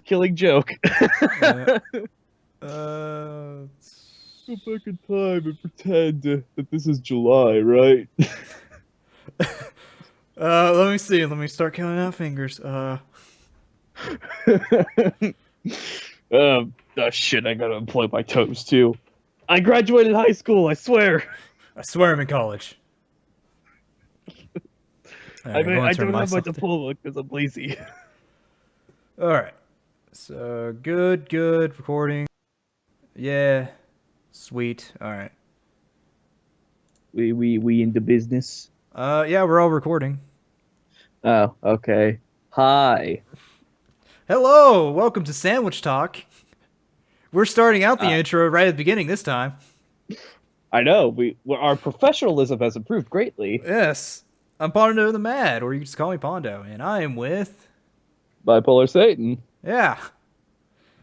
killing joke. Uh, Go back in time and pretend that this is July, right? let me see. Let me start counting out fingers. Oh shit, I gotta employ my toes too. I graduated high school, I swear. I swear I'm in college. All I right, mean, going I to turn don't have my myself. diploma because I'm lazy. All right. So good recording. Yeah, sweet. All right. We into business. Yeah, we're all recording. Oh, okay. Hi. Hello, welcome to Sandwich Talk. We're starting out the Uh, intro right at the beginning this time. I know our professionalism has improved greatly. Yes, I'm Pondo the Mad, or you can just call me Pondo, and I am with. Bipolar Satan. Yeah,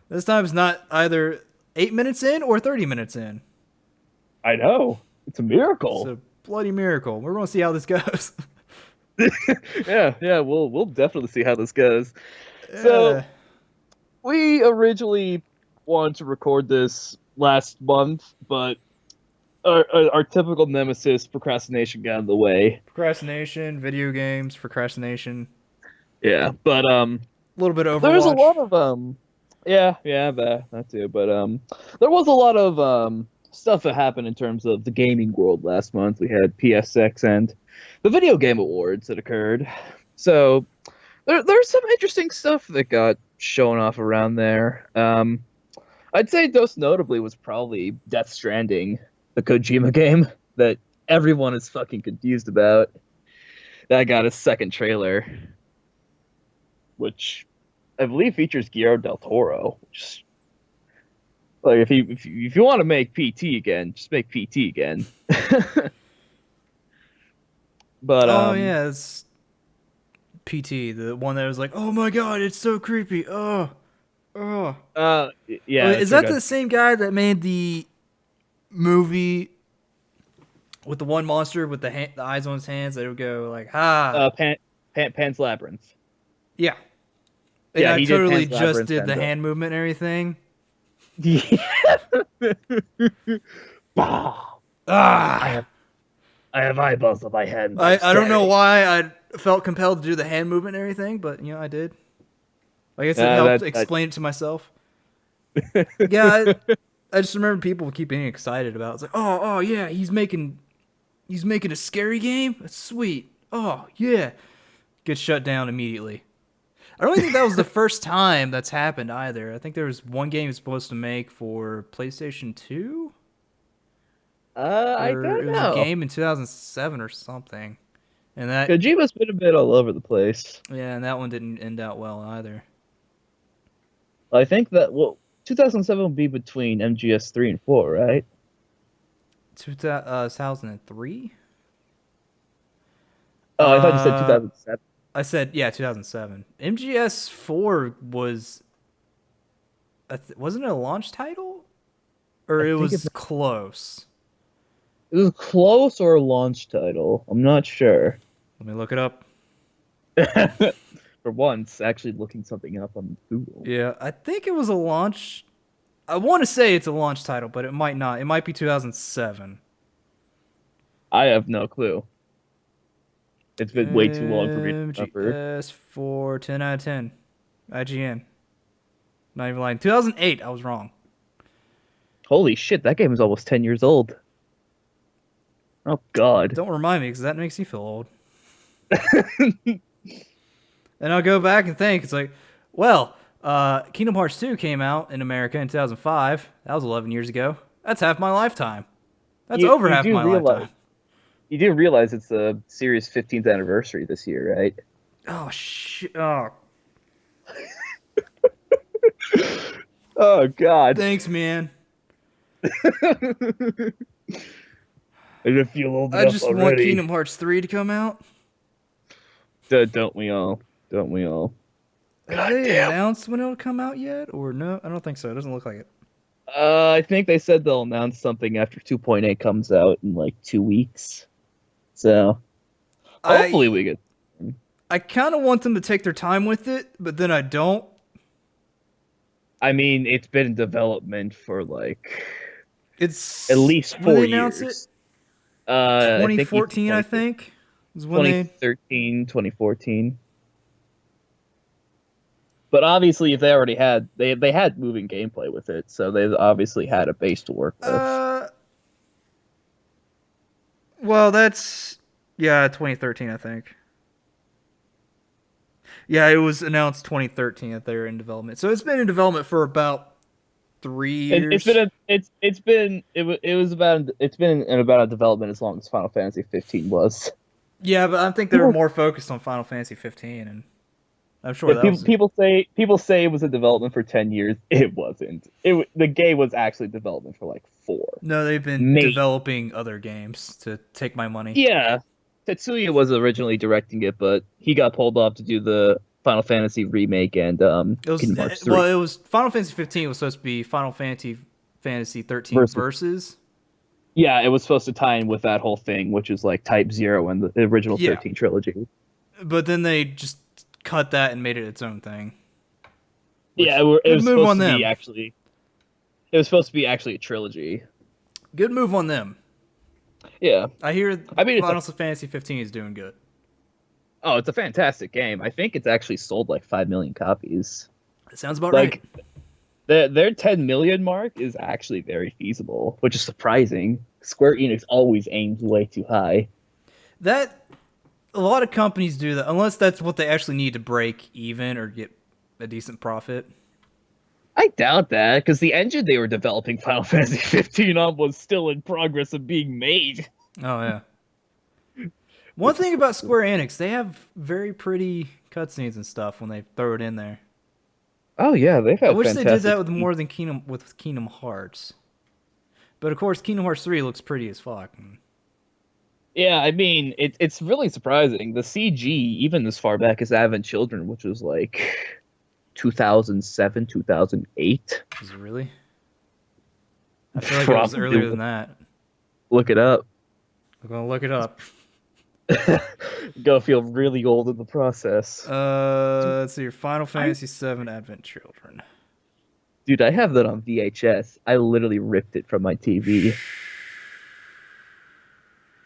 this time it's not either 8 minutes in or 30 minutes in. I know. It's a It's miracle. a bloody miracle. We're going to see how this goes. Yeah, we'll definitely see how this goes. So Yeah. we originally wanted to record this last month, but our typical nemesis, procrastination, got in the way. Procrastination, video games, procrastination, Yeah, but a little bit of there's a Overwatch. lot of yeah, that too. But there was a lot of stuff that happened in terms of the gaming world last month. We had PSX and the Video Game Awards that occurred. So there's some interesting stuff that got shown off around there. I'd say most notably was probably Death Stranding, the Kojima game that everyone is fucking confused about. That got a second trailer, which I believe features Guillermo del Toro. Which, like, if you want to make PT again, just make PT again. But Oh, yeah, it's PT, the one that was like, oh my god, it's so creepy. Oh. yeah, Wait, it is turned that out the same guy that made the movie with the one monster with the eyes on his hands that would go like, ha? Pan's Labyrinth. Yeah. And Yeah, I he did totally Pan's just Labyrinth did the and hand movement and everything. yeah. Bah! I Ah! have I have eyeballs on my head and I'm I don't know staring. why I felt compelled to do the hand movement and everything, but, I did. I guess it helped That explain it to myself. Yeah, I just remember people keep being excited about it. It's like, oh, yeah, he's making a scary game? That's sweet. Oh, yeah. Gets shut down immediately. I don't think that was the first time that's happened either. I think there was one game he was supposed to make for PlayStation 2? I Or it don't was a know. game in 2007 or something. And that, Kojima's been a bit all over the place. yeah, and that one didn't end out well either. I think that 2007 will be between MGS 3 and 4, right? 2003? Oh, I thought you said Uh, 2007. I said, yeah, 2007. MGS4 was, wasn't it a launch title? Or I it think was close. it was close or a launch title. I'm not sure. Let me look it up. For once, actually looking something up on Google. Yeah, I think it was a launch. I want to say it's a launch title, but it might not. It might be 2007. I have no clue. It's been way too long for me to remember. MGS4, 10 out of 10. IGN. Not even lying. 2008, I was wrong. Holy shit, that game is almost 10 years old. Oh god. Don't remind me, because that makes you feel old. And I'll go back and think, it's like, well, Kingdom Hearts 2 came out in America in 2005. That was 11 years ago. That's half my lifetime. That's You over you half do my realize lifetime. you do realize it's the series' 15th anniversary this year, right? Oh, shit. Oh, Oh god. thanks, man. I don't feel old I enough just want already. Kingdom Hearts 3 to come out. Don't we all? Don't we all? Have God they damn. announced when it'll come out yet? Or no? I don't think so. It doesn't look like it. I think they said they'll announce something after 2.8 comes out in like 2 weeks. So hopefully I we get. I kind of want them to take their time with it, but then I don't. I mean, it's been in development for like at It's least when four they announced it. years. I think it's 2014, I think, is when they. 2013, 2014. But obviously, if they already had they had moving gameplay with it, so they obviously had a base to work with. Uh, well, that's yeah, 2013, I think. Yeah, it was announced 2013 that they were in development. So it's been in development for about three It's years. been it was about it's been in about a development as long as Final Fantasy 15 was. Yeah, but I think they were People more focused on Final Fantasy 15, and I'm sure yeah, that was. people say it was in development for 10 years. It wasn't. The game was actually in development for like 4. No, they've been Maybe. developing other games to take my money. Yeah. Tetsuya was originally directing it, but he got pulled off to do the Final Fantasy remake and It was Kingdom Hearts well, 3 it was Final Fantasy 15 was supposed to be Fantasy 13 versus. versus. Yeah, it was supposed to tie in with that whole thing, which is like Type Zero and the original Yeah, 13 trilogy. but then they just cut that and made it its own thing. Yeah, Which it good was move supposed on to be them. actually. It was supposed to be actually a trilogy. Good move on them. Yeah, I hear I mean Final Fantasy 15 is doing good. it's a fantastic game. I think it's actually sold like 5 million copies. It sounds about right. Like their 10 million mark is actually very feasible, which is surprising. Square Enix always aims way too high. That a lot of companies do that unless that's what they actually need to break even or get a decent profit. I doubt that because the engine they were developing Final Fantasy 15 on was still in progress of being made. Oh yeah. One thing about Square Enix, they have very pretty cutscenes and stuff when they throw it in there. Oh yeah, they've I had wish they did fantastic. that with more than Kingdom Hearts. But of course, Kingdom Hearts 3 looks pretty as fuck. Yeah, I mean, it's really surprising. The CG, even as far back as Advent Children, which was like 2007, 2008. Is it really? I feel like it was Probably earlier than that. look it up. I'm gonna look it up. Go feel really old in the process. Let's see. Final I, Fantasy 7 Advent Children. dude, I have that on VHS. I literally ripped it from my TV.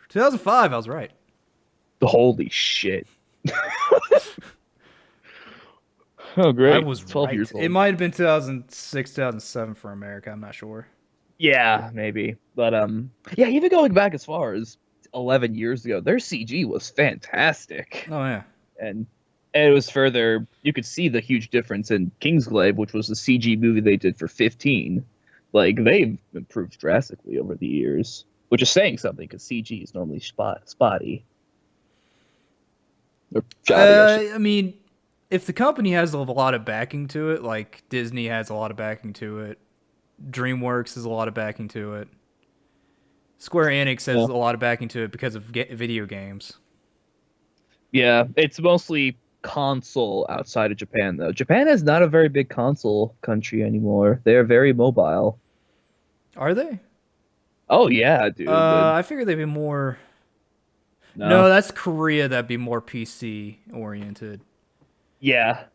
2005. I was right. Holy shit. Oh, I great. was 12 right. years It old. might have been 2006, 2007 for America. I'm not sure. Yeah, maybe. But yeah, even going back as far as 11 years ago, their CG was fantastic. Oh yeah. And it was further, you could see the huge difference in Kingsglaive, which was the CG movie they did for 15. Like, they've improved drastically over the years, which is saying something because CG is normally spotty. Or shoddy, I mean, if the company has a lot of backing to it, like Disney has a lot of backing to it, DreamWorks has a lot of backing to it, Square Enix has yeah. a lot of backing to it because of video games. Yeah, it's mostly console outside of Japan, though. Japan is not a very big console country anymore. They're very mobile. Are they? Oh, yeah, dude. I figured they'd be more. No, No. that's Korea. That'd be more PC oriented. Yeah.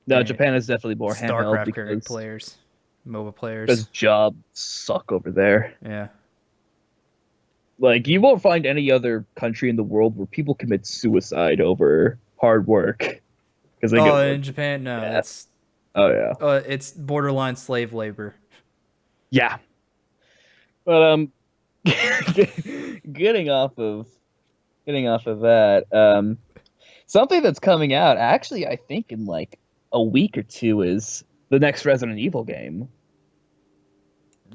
No, Dang it. Japan is definitely more handheld StarCraft character because players, MOBA players. jobs suck over there. Yeah. Like, you won't find any other country in the world where people commit suicide over hard work because they Oh, get in Japan, no, yeah. that's Oh yeah, it's borderline slave labor. yeah. But getting off of that, something that's coming out actually, I think in like a week or two is the next Resident Evil game.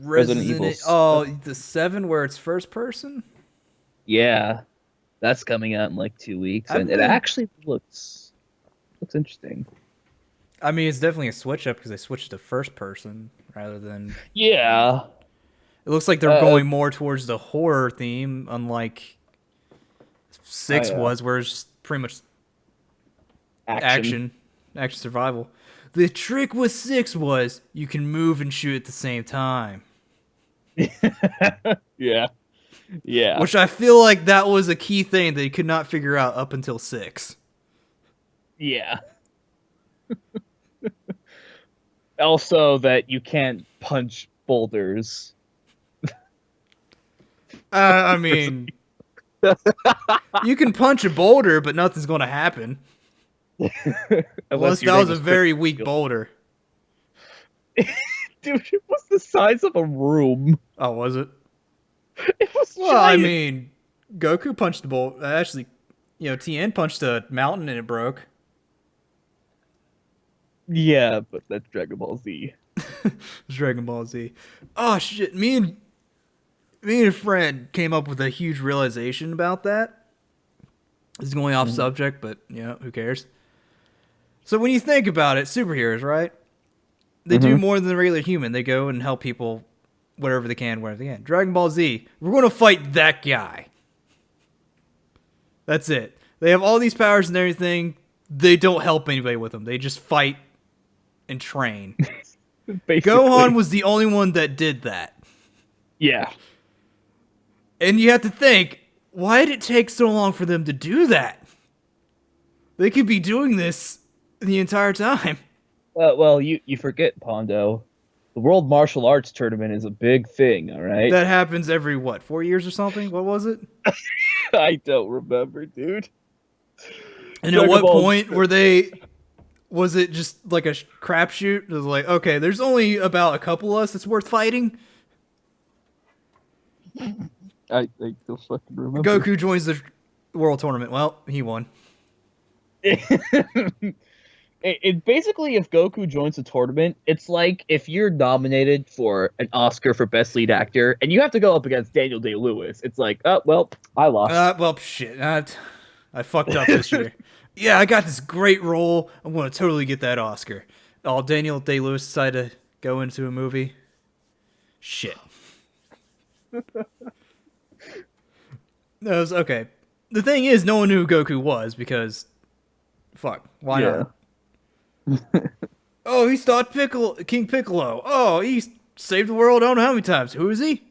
Resident Evil. Oh, the 7 where it's first person. Yeah, that's coming out in like 2 weeks, and it actually looks interesting. I mean, it's definitely a switch up because they switched to first person rather than. Yeah. It looks like they're going more towards the horror theme, unlike 6 was, where it's just pretty much action survival. The trick with 6 was you can move and shoot at the same time. Yeah. Yeah. Which I feel like that was a key thing they could not figure out up until 6. Yeah. Also, that you can't punch boulders. I mean, you can punch a boulder, but nothing's going to happen. Unless Unless your that was name a is very weak boulder. Dude, it was the size of a room. Oh, was it? It was Well, I giant. mean, Goku punched the boulder. Actually, Tien punched a mountain and it broke. Yeah, but that's Dragon Ball Z. It's Dragon Ball Z. Oh shit! Me and a friend came up with a huge realization about that. This is going off subject, but who cares? So when you think about it, superheroes, right? They do more than the regular human. They go and help people wherever they can, wherever they can. Dragon Ball Z, we're going to fight that guy. That's it. They have all these powers and everything. They don't help anybody with them. They just fight and train. Basically. Gohan was the only one that did that. Yeah. And you have to think, why did it take so long for them to do that? They could be doing this the entire time. Well, you forget, Pondo. The World Martial Arts Tournament is a big thing, all right? That happens every, 4 years or something? What was it? I don't remember, dude. And at what point was it just like a crapshoot? It was like, okay, there's only about a couple of us that's worth fighting. I don't fucking remember. Goku joins the world tournament. Well, he won. It basically, if Goku joins the tournament, it's like if you're nominated for an Oscar for Best Lead Actor and you have to go up against Daniel Day-Lewis. It's like, oh, well, I lost. Well, shit. I fucked up this year. Yeah, I got this great role. I'm going to totally get that Oscar. Oh, Daniel Day-Lewis decided to go into a movie. Shit. No, it was okay. The thing is, no one knew who Goku was because, fuck, why not? Oh, he stopped King Piccolo. Oh, he saved the world. I don't know how many times. Who is he?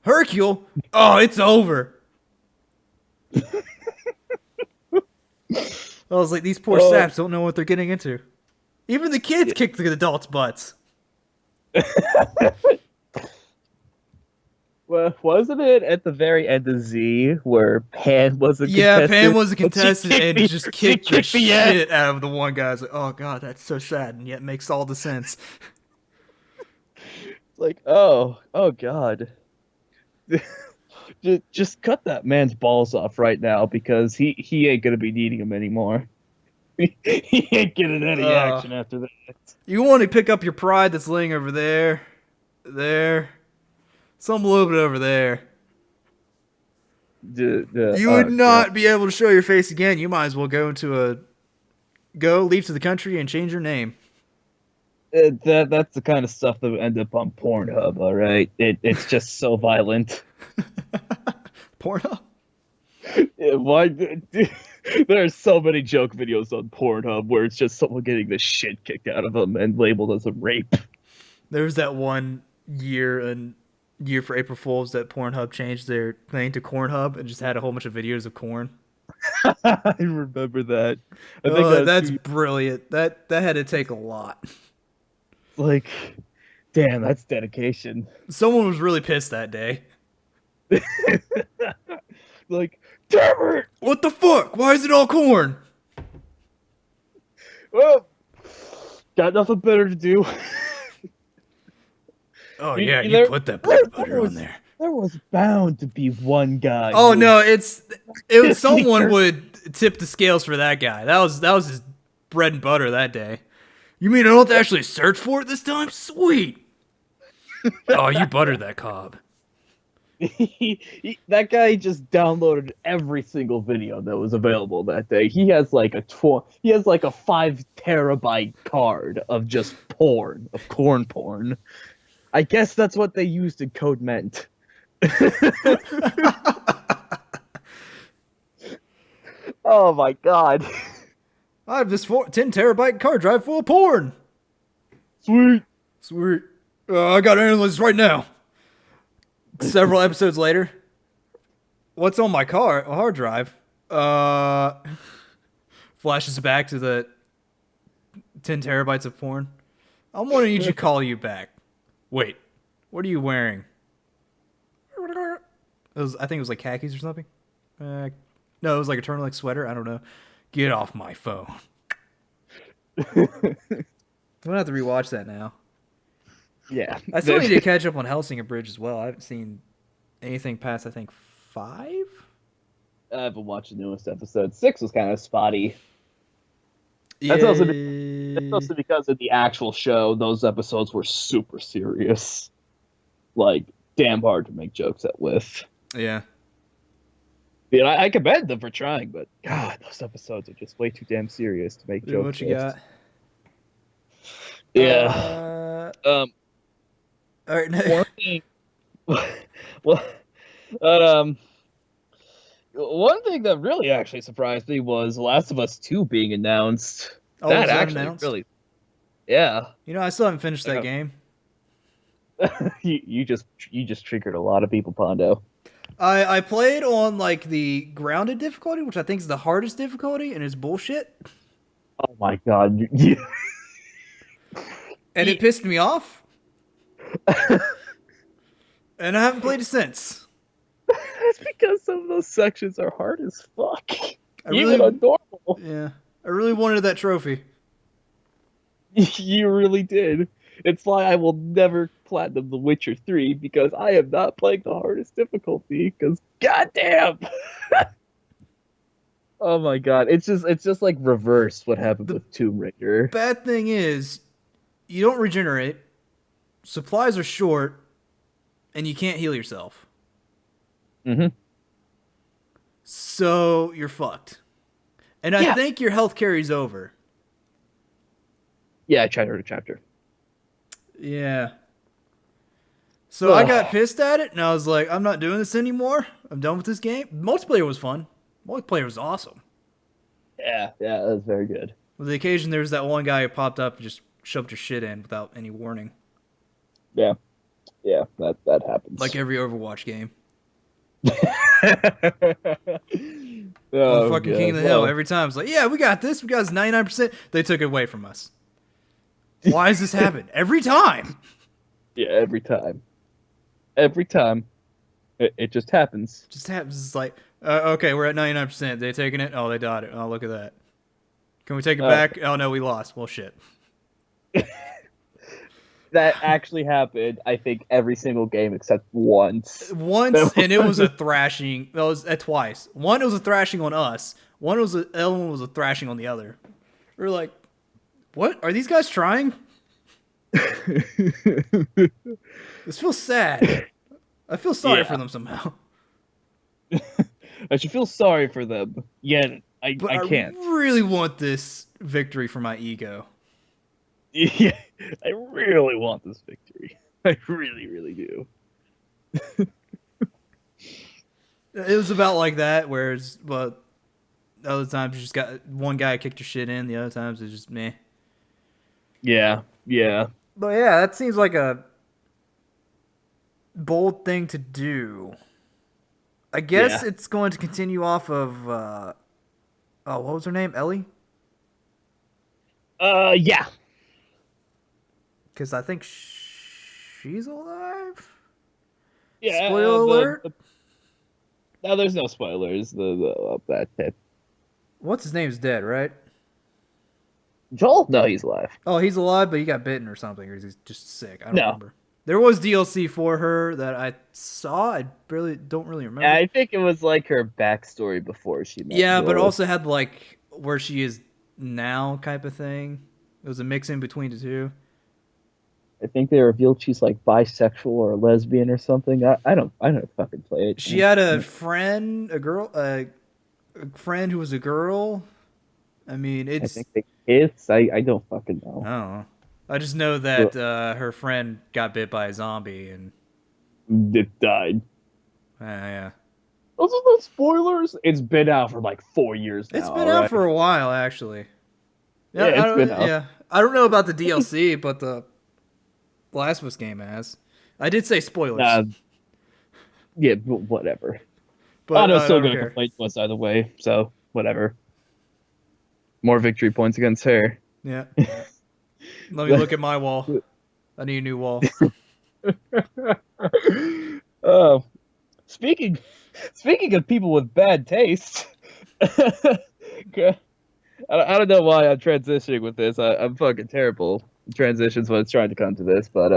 Hercule. Oh, it's over. I was like, these poor saps don't know what they're getting into. Even the kids kick the adults' butts. Well, wasn't it at the very end of Z where Pan was a contestant? Yeah, Pan was a contestant and just kicked the shit out of the one guy. I was like, oh god, that's so sad, and yet makes all the sense. Like, oh god. Just cut that man's balls off right now because he ain't gonna be needing them anymore. He ain't getting any action after that. You want to pick up your pride that's laying over there, some little bit over there. You would not be able to show your face again. You might as well leave to the country and change your name. That's the kind of stuff that would end up on Pornhub, all right? It's just so violent. Pornhub? Why? There are so many joke videos on Pornhub where it's just someone getting the shit kicked out of them and labeled as a rape. There was that one year for April Fools that Pornhub changed their thing to Cornhub and just had a whole bunch of videos of corn. I remember that. I think that's brilliant. That had to take a lot. Like, damn, that's dedication. Someone was really pissed that day. Like, damn it! What the fuck? Why is it all corn? Well, got nothing better to do. Oh yeah, you put that butter on there. There was bound to be one guy. Oh no, it was someone would tip the scales for that guy. That was his bread and butter that day. You mean I don't have to actually search for it this time? Sweet. Oh, you buttered that cob. That guy just downloaded every single video that was available that day. He has like a 5 terabyte card of just porn, of corn porn. I guess that's what they used in Code Ment. Oh my god. I have this 10 terabyte card drive full of porn. Sweet. I got to analyze this right now. Several episodes later. What's on my hard drive? Flashes back to the 10 terabytes of porn. I'm gonna need you to call you back. Wait, what are you wearing? I think it was like khakis or something. No, it was like a turtleneck sweater. I don't know. Get off my phone. I'm gonna have to rewatch that now. Yeah. I still need to catch up on Helsinger Bridge as well. I haven't seen anything past, I think, 5? I haven't watched the newest episode. 6 was kind of spotty. Yeah. That's also because of the actual show, those episodes were super serious. Like, damn hard to make jokes with. Yeah. Yeah, I commend them for trying, but God, those episodes are just way too damn serious to make jokes What you with. got? Yeah. All right. One thing. Well, but, one thing that really actually surprised me was Last of Us 2 being announced. Oh, that was that actually announced? really, yeah. You know, I still haven't finished that game. you just triggered a lot of people, Pondo. I played on like the grounded difficulty, which I think is the hardest difficulty, and it's bullshit. Oh my God! And it pissed me off. And I haven't played it since. That's because some of those sections are hard as fuck. Even on normal. Yeah, I really wanted that trophy. You really did. It's why I will never platinum The Witcher 3 because I am not playing the hardest difficulty. Because goddamn. Oh my God! It's just like reverse what happened with Tomb Raider. Bad thing is, you don't regenerate. Supplies are short, and you can't heal yourself. Mm-hmm. So you're fucked. And I think your health carries over. Yeah, I tried her to chapter. Yeah. So I got pissed at it, and I was like, I'm not doing this anymore. I'm done with this game. Multiplayer was fun. Multiplayer was awesome. Yeah, that was very good. On the occasion, there was that one guy who popped up and just shoved your shit in without any warning. Yeah, that happens. Like every Overwatch game. Oh, fucking God. King of the Hill, every time it's like, yeah, we got this. We got this 99%. They took it away from us. Why does this happen? Every time. Yeah, every time. Every time. It just happens. It just happens. It's like, okay, we're at 99%. They taking it? Oh, they got it. Oh, look at that. Can we take it back? Oh, no, we lost. Well, shit. That actually happened, I think, every single game except once. And it was a thrashing. That was twice. One, it was a thrashing on us. One was the other one was a thrashing on the other. We were like, what? Are these guys trying? This feels sad. I feel sorry for them somehow. I should feel sorry for them. Yeah, I can't. I really want this victory for my ego. Yeah, I really want this victory. I really, really do. It was about like that, whereas, but other times you just got one guy kicked your shit in, the other times it's just meh. Yeah. But yeah, that seems like a bold thing to do. I guess it's going to continue off of, what was her name? Ellie? Yeah. Because I think she's alive? Yeah. Spoiler alert? No, there's no spoilers. That tip. What's his name's dead, right? Joel? No, he's alive. Oh, he's alive, but he got bitten or something, or he's just sick. I don't remember. There was DLC for her that I saw. I don't really remember. Yeah, I think it was like her backstory before she met Yeah, Joel. but it also had like where she is now type of thing. It was a mix in between the two. I think they revealed she's like bisexual or a lesbian or something. I don't fucking play it. She had a friend, a friend who was a girl. I mean, I think they kiss. I don't fucking know. I don't know. I just know that her friend got bit by a zombie and it died. Yeah. Those are the spoilers. It's been out for like 4 years now. It's been out for a while, actually. Yeah, it's been out. Yeah, I don't know about the DLC, but the Last of Us game has. I did say spoilers. Yeah, but whatever. But I'm still going to complain to us either way, so whatever. More victory points against her. Yeah. Let me look at my wall. I need a new wall. Oh, speaking speaking of people with bad taste, okay, I don't know why I'm transitioning with this. I'm fucking terrible in transitions when it's trying to come to this, but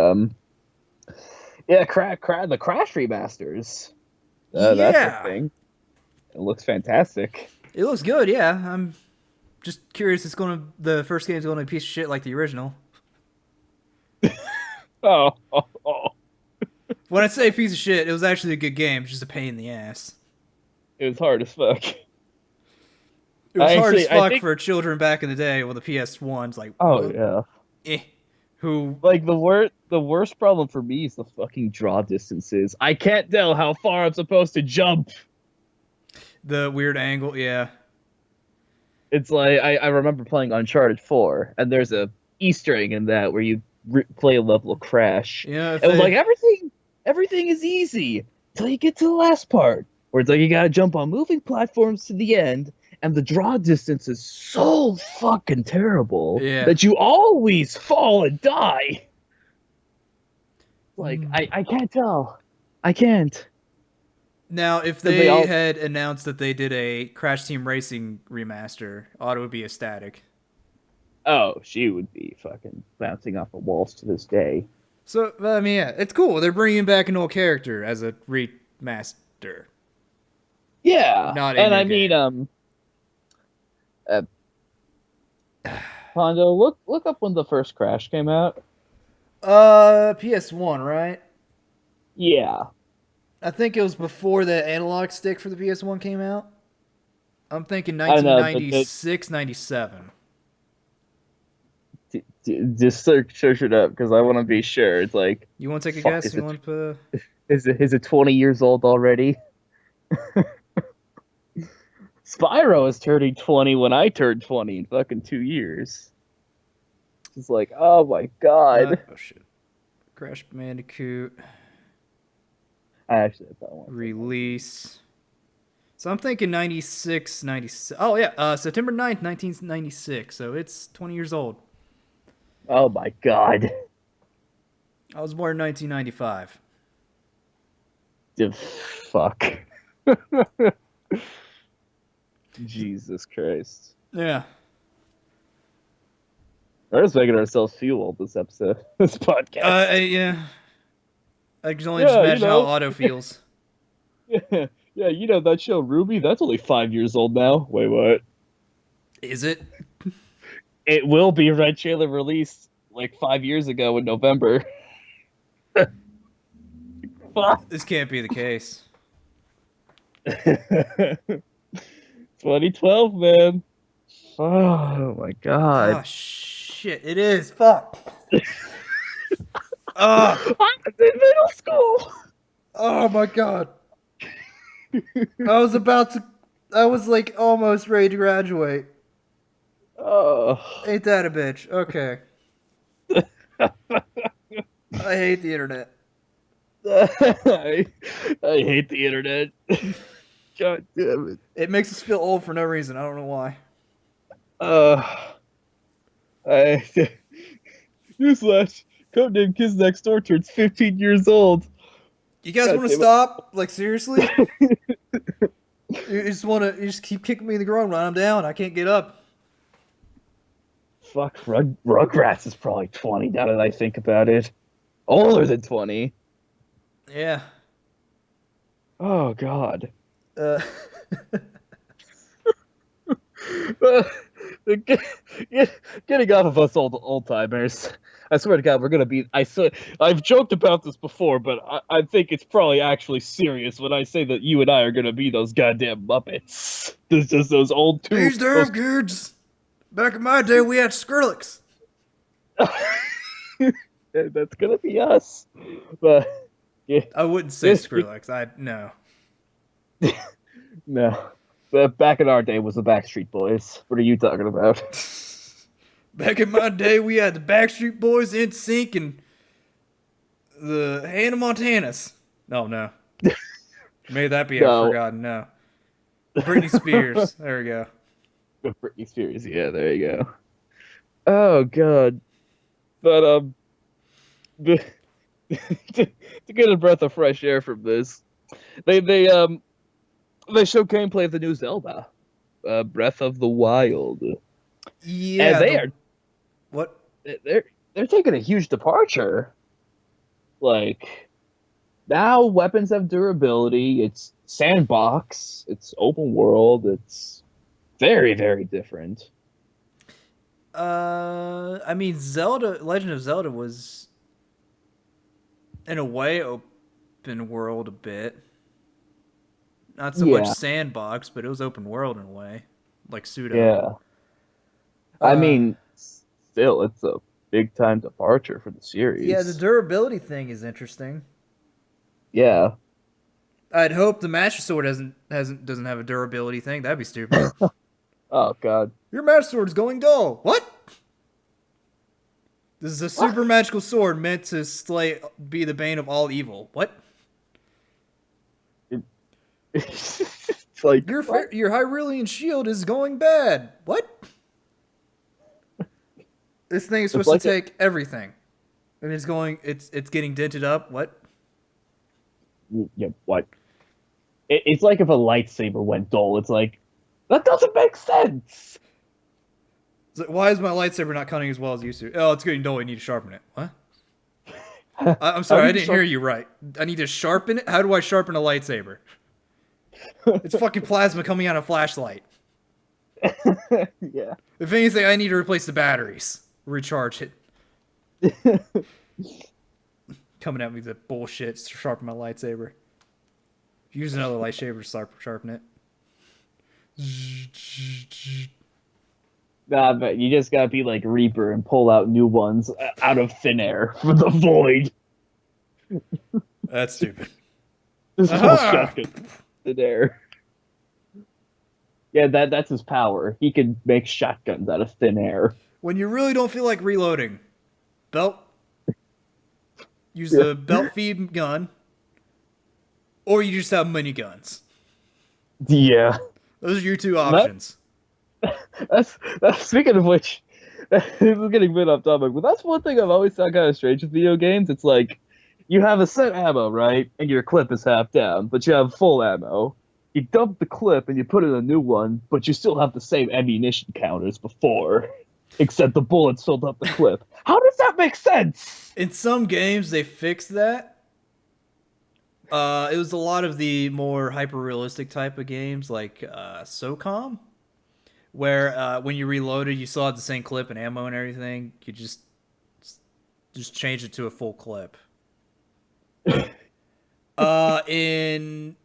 yeah, the Crash remasters. That's a Yeah. thing. It looks fantastic. It looks good, yeah. I'm just curious the first game's gonna be a piece of shit like the original. Oh, oh, oh. When I say piece of shit, it was actually a good game, just a pain in the ass. It was hard as fuck. It was hard as I fuck think. for children back in the day when the PS1's like, Oh yeah. eh. Who Like the worst problem for me is the fucking draw distances. I can't tell how far I'm supposed to jump. the weird angle, yeah. It's like I remember playing Uncharted 4, and there's a Easter egg in that where you play a level of Crash. You know, if It was like they everything is easy until you get to the last part, where it's like you gotta jump on moving platforms to the end, and the draw distance is so fucking terrible Yeah. that you always fall and die. Like I can't tell. I can't. Now, if They they all- had announced that they did a Crash Team Racing remaster, Otto would be ecstatic. Oh, she would be fucking bouncing off the walls to this day. So, I mean, yeah, it's cool. They're bringing back an old character as a remaster. Yeah, Not in and your I mean, game. Pondo, look up when the first Crash came out. PS1, right? Yeah, I think it was before the analog stick for the PS1 came out. I'm thinking I don't know, but 1996, 97. just search it up because I want to be sure. It's like, You want to take a fuck, guess? You want to put is it 20 years old already? Spyro is turning 20 when I turned 20 in fucking 2 years. It's like, oh my god. oh shit. Crash Bandicoot I actually had that one. release. So I'm thinking 96, 97. Oh yeah, September 9th, 1996. So it's 20 years old. Oh my god. I was born in 1995. Fuck. Jesus Christ. Yeah. We're just making ourselves feel old this episode, this podcast. Yeah. I can only just Yeah, imagine how Otto feels. Yeah, yeah, you know that show Ruby? That's only 5 years old now. Wait, what? Is it? It will be. Red trailer released like 5 years ago in November. Fuck. This can't be the case. 2012, man. Oh my god. Oh shit! It is. Fuck. Oh. I was in middle school. Oh my god. I was like almost ready to graduate. Oh. Ain't that a bitch? Okay. I hate the internet. I hate the internet. God damn it. It makes us feel old for no reason. I don't know why. Newsflash. Codename Kids Next Door turns 15 years old. You guys want to stop? Like seriously? You just keep kicking me in the groin when I'm down. I can't get up. Fuck, Rugrats is probably 20 now that I think about it. Older than 20. Yeah. Oh, God. Getting off of us old timers. I swear to God, we're gonna be. I've joked about this before, but I think it's probably actually serious when I say that you and I are gonna be those goddamn Muppets. There's just those old two. These damn kids. Back in my day, we had Skrillex. That's gonna be us. But yeah, I wouldn't say Skrillex. No. No. But back in our day was the Backstreet Boys. What are you talking about? Back in my day, we had the Backstreet Boys, NSYNC, and the Hannah Montanas. No. May that be No. forgotten. No. Britney Spears. There we go. Britney Spears. Yeah, there you go. Oh God. But to, to get a breath of fresh air from this, they they um they show gameplay of the new Zelda, Breath of the Wild, and Yeah, they the are what? they're they're taking a huge departure. Like now, weapons have durability. It's sandbox. It's open world. It's very very different. I mean, Legend of Zelda was in a way open world a bit. Not so much Yeah, sandbox, but it was open world in a way, like pseudo. yeah. I Uh, mean, still, it's a big time departure for the yeah, the series. durability thing is interesting. Yeah. I'd hope the Master Sword doesn't have a durability thing. That'd be stupid. Oh God. Your Master Sword is going dull. What? This is a What? super magical sword meant to be the bane of all evil. What? It's like what? Your Hyrulean shield is going bad. What? This thing is It's supposed to like a, take everything, and it's getting dented up. What? yeah, what? It's like if a lightsaber went dull. It's like that doesn't make sense. It's like, why is my lightsaber not cutting as well as it used to? Oh, it's getting dull. I need to sharpen it. What? I'm How sorry, do I you didn't hear you right. I need to sharpen it. How do I sharpen a lightsaber? It's fucking plasma coming out of a flashlight. Yeah. If anything, I need to replace the batteries. Recharge it. Coming at me with the bullshit to sharpen my lightsaber. Use another lightsaber to sharpen it. Nah, but you just gotta be like Reaper and pull out new ones out of thin air for the void. That's stupid. Just pull Aha! shotgun thin air. Yeah, that's his power. He can make shotguns out of thin air. When you really don't feel like reloading, belt. Use Yeah. the belt feed gun, or you just have miniguns. Yeah. Those are your two That, options. that's speaking of which, this is getting a bit off topic, but that's one thing I've always found kind of strange with video games. It's like you have a set ammo, right? And your clip is half down, but you have full ammo. You dump the clip and you put in a new one, but you still have the same ammunition count as before, except the bullets filled up the clip. How does that make sense? In some games, they fixed that. It was a lot of the more hyper realistic type of games, like SOCOM, where when you reloaded, you still had the same clip and ammo and everything. You just change it to a full clip. In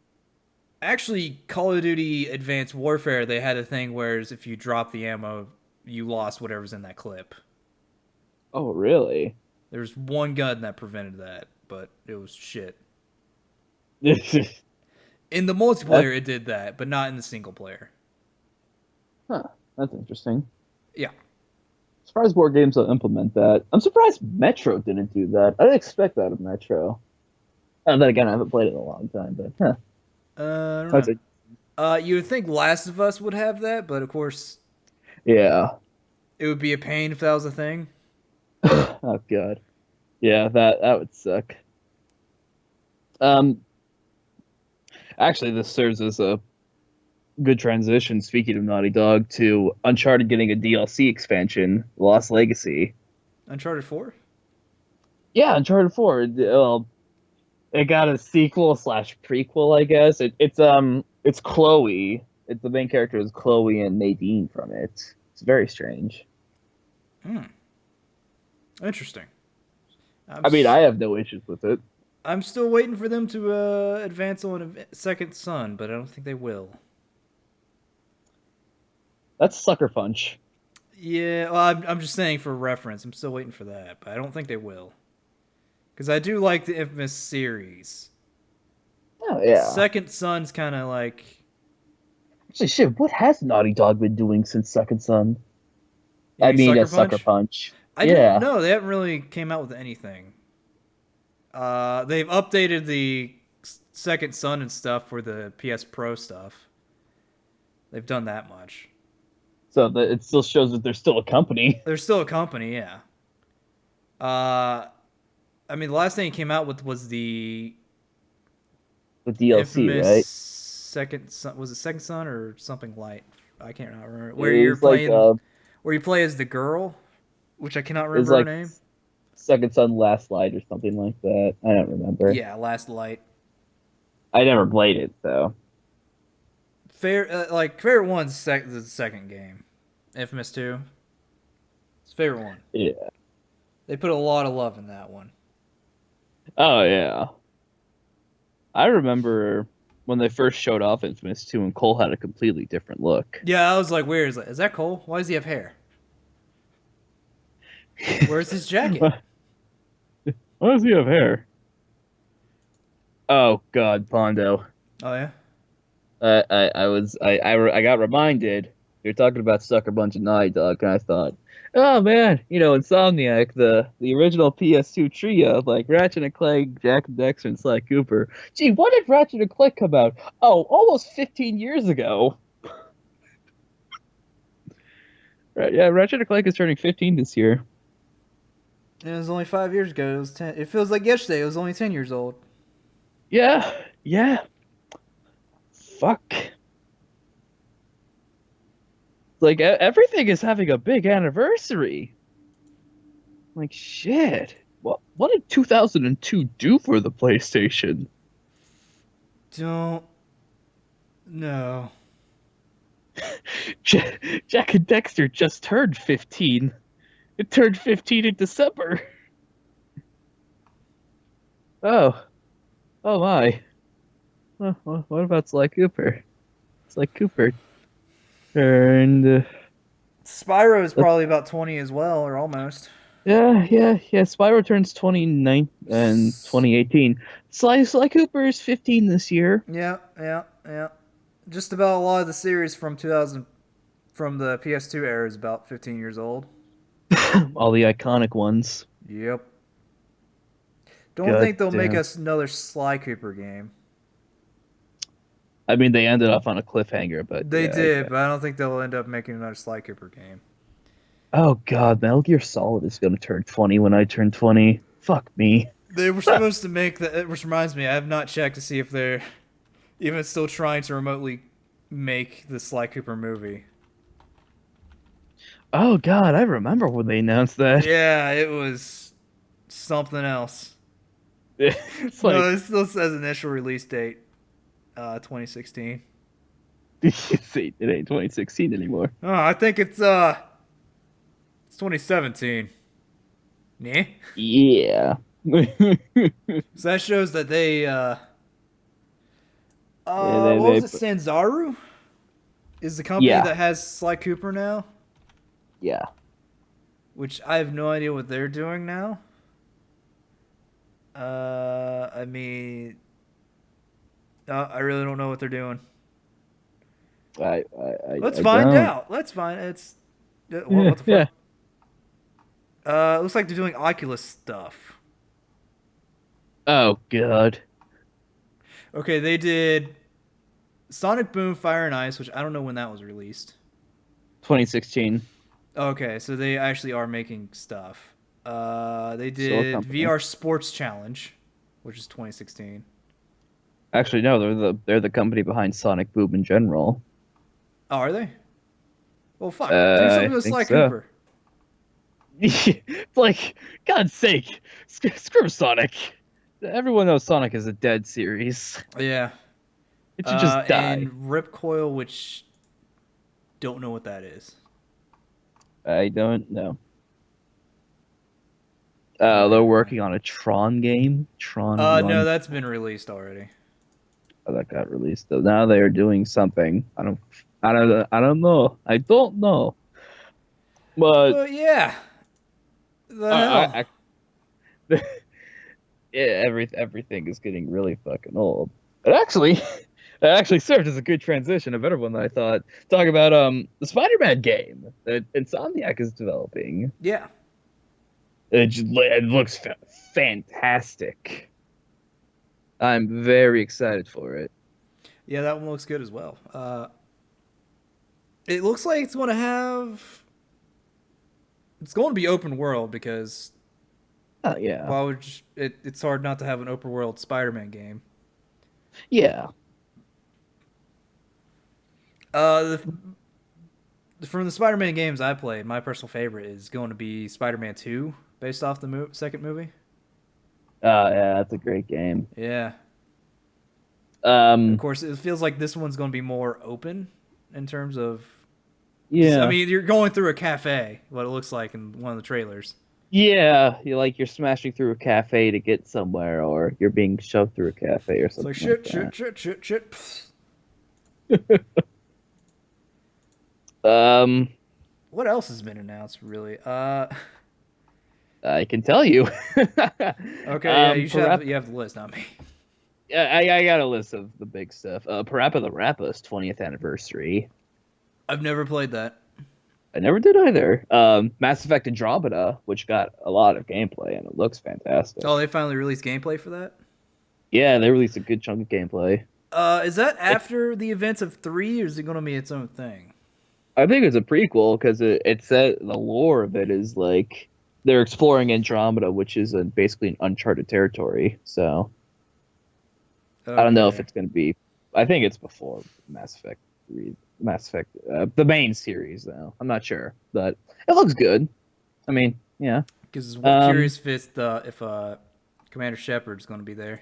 actually Call of Duty Advanced Warfare, they had a thing where if you drop the ammo, you lost whatever's in that clip. Oh, really? There's one gun that prevented that, but it was shit. Huh. In the multiplayer, it did that, but not in the single player. That's interesting. Yeah. Surprised more games will implement that. I'm surprised Metro didn't do that. I didn't expect that of Metro. And then again, I haven't played it in a long time, but I don't That's know. You would think Last of Us would have that, but of course, yeah. it would be a pain if that was a thing. Oh god. Yeah, that would suck. Um, actually, this serves as a good transition. Speaking of Naughty Dog, to Uncharted getting a DLC expansion, Lost Legacy. Uncharted 4? Yeah, Uncharted 4. Well, it got a sequel slash prequel, I guess. It's Chloe. The main character is Chloe and Nadine from it. It's very strange. Hmm. Interesting. I mean, I have no issues with it. I'm still waiting for them to advance on a Second Son, but I don't think they will. That's Sucker Punch. Yeah, well, I'm just saying for reference. I'm still waiting for that, but I don't think they will. Because I do like the Infamous series. Oh yeah. Second Son's kind of like... Actually, shit. What has Naughty Dog been doing since Second Son? You I mean mean, Sucker a Sucker Punch? Punch. I didn't Yeah. know. They haven't really came out with anything. They've updated the Second Son and stuff for the PS Pro stuff. They've done that much. So it still shows that they're still a company. They're still a company, yeah. Uh, I mean, the last thing he came out with was the The DLC, infamous right? Second Son. Was it Second Son or something light? I can't remember. Where It you're was like playing, where you play as the girl, which I cannot it was remember her like name. Second Son Last Light or something like that. I don't remember. Yeah, Last Light. I never played it, so Favorite one's the second game, Infamous 2. It's favorite one. yeah. They put a lot of love in that one. Oh yeah. I remember when they first showed off Infamous 2 and Cole had a completely different look. Yeah, I was like, where is that Cole? Why does he have hair? Where's his jacket? Why does he have hair? Oh God, Pondo. Oh yeah. I got reminded you're talking about Sucker Punch and Naughty Dog, and I thought, oh man, Insomniac, the original PS2 trio, like Ratchet and Clank, Jack and Dexter, and Sly Cooper. Gee, when did Ratchet and Clank come out? Oh, almost 15 years ago. Right, yeah, Ratchet and Clank is turning 15 this year. It was only 5 years ago. It was 10. It feels like yesterday. It was only 10 years old. Yeah, yeah. Fuck. Like everything is having a big anniversary. Like shit. What did 2002 do for the PlayStation? Don't. No. Jack and Dexter just turned 15. It turned 15 in December. Oh. Oh my. What about Sly Cooper? Sly Cooper turned. Spyro is probably about 20 as well, or almost. Yeah. Spyro turns 29 and 2018. Sly Cooper is 15 this year. Yeah. Just about a lot of the series from 2000, from the PS2 era is about 15 years old. All the iconic ones. Yep. Don't God think they'll make damn. us another Sly Cooper game. I mean, they ended up on a cliffhanger, but They yeah. did, but I don't think they'll end up making another Sly Cooper game. Oh God, Metal Gear Solid is gonna turn 20 when I turn 20. Fuck me. They were supposed to make that, which reminds me, I have not checked to see if they're even still trying to remotely make the Sly Cooper movie. Oh God, I remember when they announced that. Yeah, it was something else. It's like No, it still says initial release date, 2016. see, it ain't 2016 anymore. Oh, I think it's 2017. Nah. Yeah. So that shows that they Yeah, what was it? Sanzaru is the company yeah, that has Sly Cooper now, yeah. which I have no idea what they're doing now. I mean, I really don't know what they're doing. Let's I find don't. out. Let's find it's Yeah, what the yeah. fuck. It looks like they're doing Oculus stuff. Oh God. Okay, they did Sonic Boom, Fire and Ice, which I don't know when that was released. 2016. Okay, so they actually are making stuff. They Still a did company. VR Sports Challenge, which is 2016. Actually, no, they're the company behind Sonic Boom in general. Oh, are they? Well, fuck. Do I something with think Sly so. Cooper. Like, God's sake, screw Sonic. Everyone knows Sonic is a dead series. Yeah. It should just die. And Rip Coil, which don't know what that is. I don't know. Okay. They're working on a Tron game. Tron No, Run. that's been released already. Oh, that got released. So now they are doing something. I don't know. I don't know. But Well, yeah. The hell. I yeah, everything is getting really fucking old. It actually served as a good transition, a better one than I thought. Talk about the Spider-Man game that Insomniac is developing. Yeah. It looks fantastic. I'm very excited for it. Yeah, that one looks good as well. It looks like it's going to be open world because Yeah. Why would it's hard not to have an open world Spider-Man game. Yeah. Uh, from the Spider-Man games I played, my personal favorite is going to be Spider-Man 2, based off the second movie. Yeah, that's a great game. Yeah. Of Um, course, it feels like this one's going to be more open in terms of. 'Cause, I yeah. mean, you're going through a cafe, what it looks like in one of the trailers. Yeah, you're smashing through a cafe to get somewhere, or you're being shoved through a cafe or It's like something like shit, that. shit, shit, shit, shit. Pfft. Um, What else has been announced, really? I can tell you. Okay, yeah, Parap you have the list, not me. Yeah, I got a list of the big stuff. Parappa the Rapper's 20th anniversary. I've never played that. I never did either. Mass Effect Andromeda, which got a lot of gameplay and it looks Oh, fantastic. they finally released gameplay for that. Yeah, they released a good chunk of gameplay. Is that It, after the events of 3, or is it going to be its own thing? I think it's a prequel because it said the lore of it is like they're exploring Andromeda, which is basically an uncharted territory. So I don't know if Okay. it's going to be. I think it's before Mass Effect 3, Mass Effect, the main series though. I'm not sure, but it looks good. I mean, yeah. Because Um, curious if Commander Shepard's going to be there.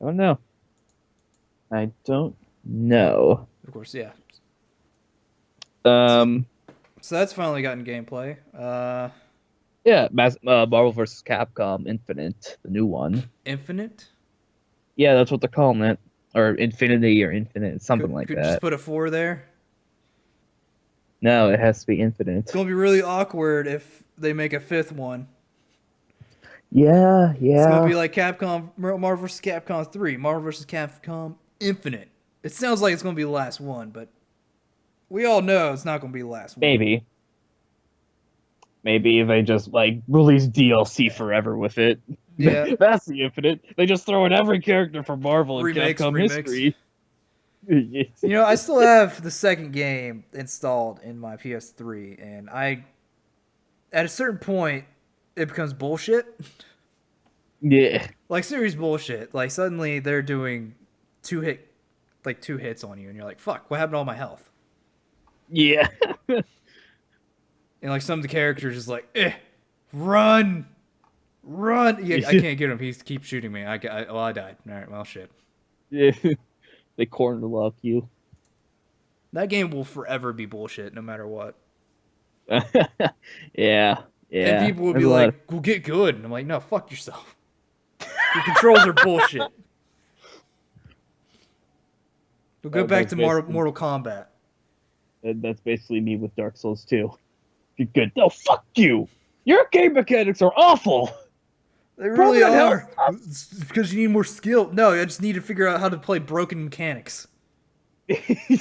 I don't know. I don't know. Of course, yeah. Um, So that's finally gotten gameplay. yeah, Marvel vs. Capcom Infinite, the new one. Infinite. Yeah, that's what they're calling it, or Infinity or Infinite, something like Could just that. put a 4 there. No, it has to be It's Infinite. going to be really awkward if they make a 5th one. Yeah, It's going to yeah. be like Marvel vs. Capcom 3, Marvel vs. Capcom Infinite. It sounds like it's going to be the last one, but we all know it's not going to be the last one. Maybe. Maybe they just like release DLC forever with it. Yeah. That's the Infinite. They just throw in every character from Marvel and Remakes, Capcom remakes. history. You know, I still have the second game installed in my PS3, and at a certain point, it becomes bullshit. Yeah. Like serious bullshit. Like suddenly they're doing two hits on you, and you're like, "Fuck, what happened to all my health?" Yeah. And like some of the characters is like, run, run. Yeah, I can't get him. He keeps shooting me. I died. All right, well, shit. Yeah. They corner lock you. That game will forever be bullshit, no matter what. Yeah. And Yeah. people will There's be a lot of like, "Go get good," and I'm like, "No, fuck yourself. Your controls are bullshit. We'll go back that's to basically Mortal Kombat." that's basically me with Dark Souls 2. You're good. No, fuck you. Your game mechanics are awful. They really Permanent are. health. It's because you need more skill. No, I just need to figure out how to play broken mechanics.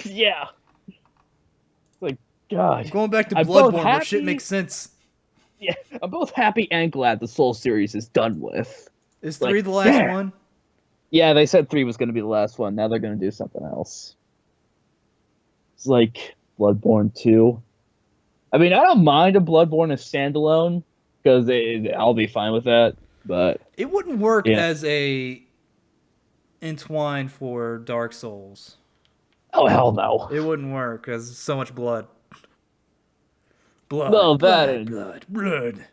Yeah. It's like I'm God. going back to I'm both Bloodborne where shit happy. makes sense. Yeah, I'm both happy and glad the Soul series is done with. Is 3 Like, the last yeah. one? Yeah, they said 3 was going to be the last one. Now they're going to do something else. It's like Bloodborne 2. I mean, I don't mind a Bloodborne as standalone because I'll be fine with that. But It wouldn't work yeah. as a entwine for Dark Souls. Oh hell no. It wouldn't work because so much blood. No, Blood, that blood, and blood, blood.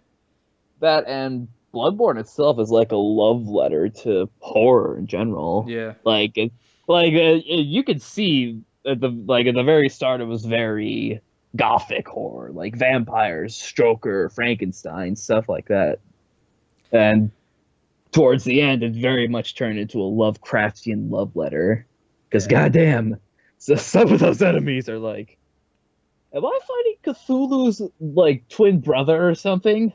that and Bloodborne itself is like a love letter to horror in general. Yeah. Like you could see at the very start it was very gothic horror, like vampires, Stroker, Frankenstein, stuff like that. And towards the end, it very much turned into a Lovecraftian love letter. Because Yeah. goddamn, so some of those enemies are like, am I fighting Cthulhu's like twin brother or something?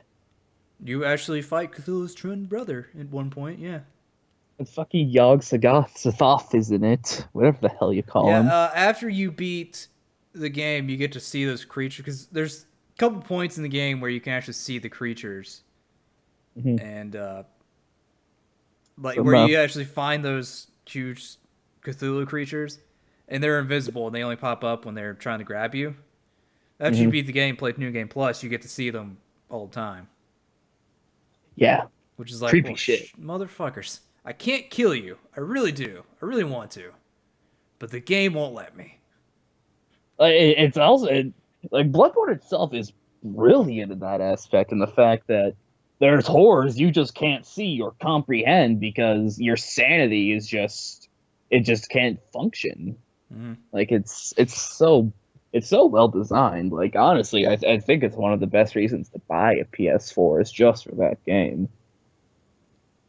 You actually fight Cthulhu's twin brother at one point, yeah. And fucking Yog Sothoth, isn't it? Whatever the hell you call Yeah, him. after you beat the game, you get to see those creatures, because there's a couple points in the game where you can actually see the creatures. Mhm. And, like, Some, where you actually find those huge Cthulhu creatures, and they're invisible, and they only pop up when they're trying to grab you. After you Mhm. beat the game, play New Game Plus, you get to see them all the time. Yeah, which is like, creepy well, shit. motherfuckers, I can't kill you. I really do. I really want to, but the game won't let me. It's also like Bloodborne itself is brilliant in that aspect, and the fact that there's horrors you just can't see or comprehend because your sanity is just it just can't function. Mm-hmm. Like it's so well designed. Like honestly, I think it's one of the best reasons to buy a PS4 is just for that game.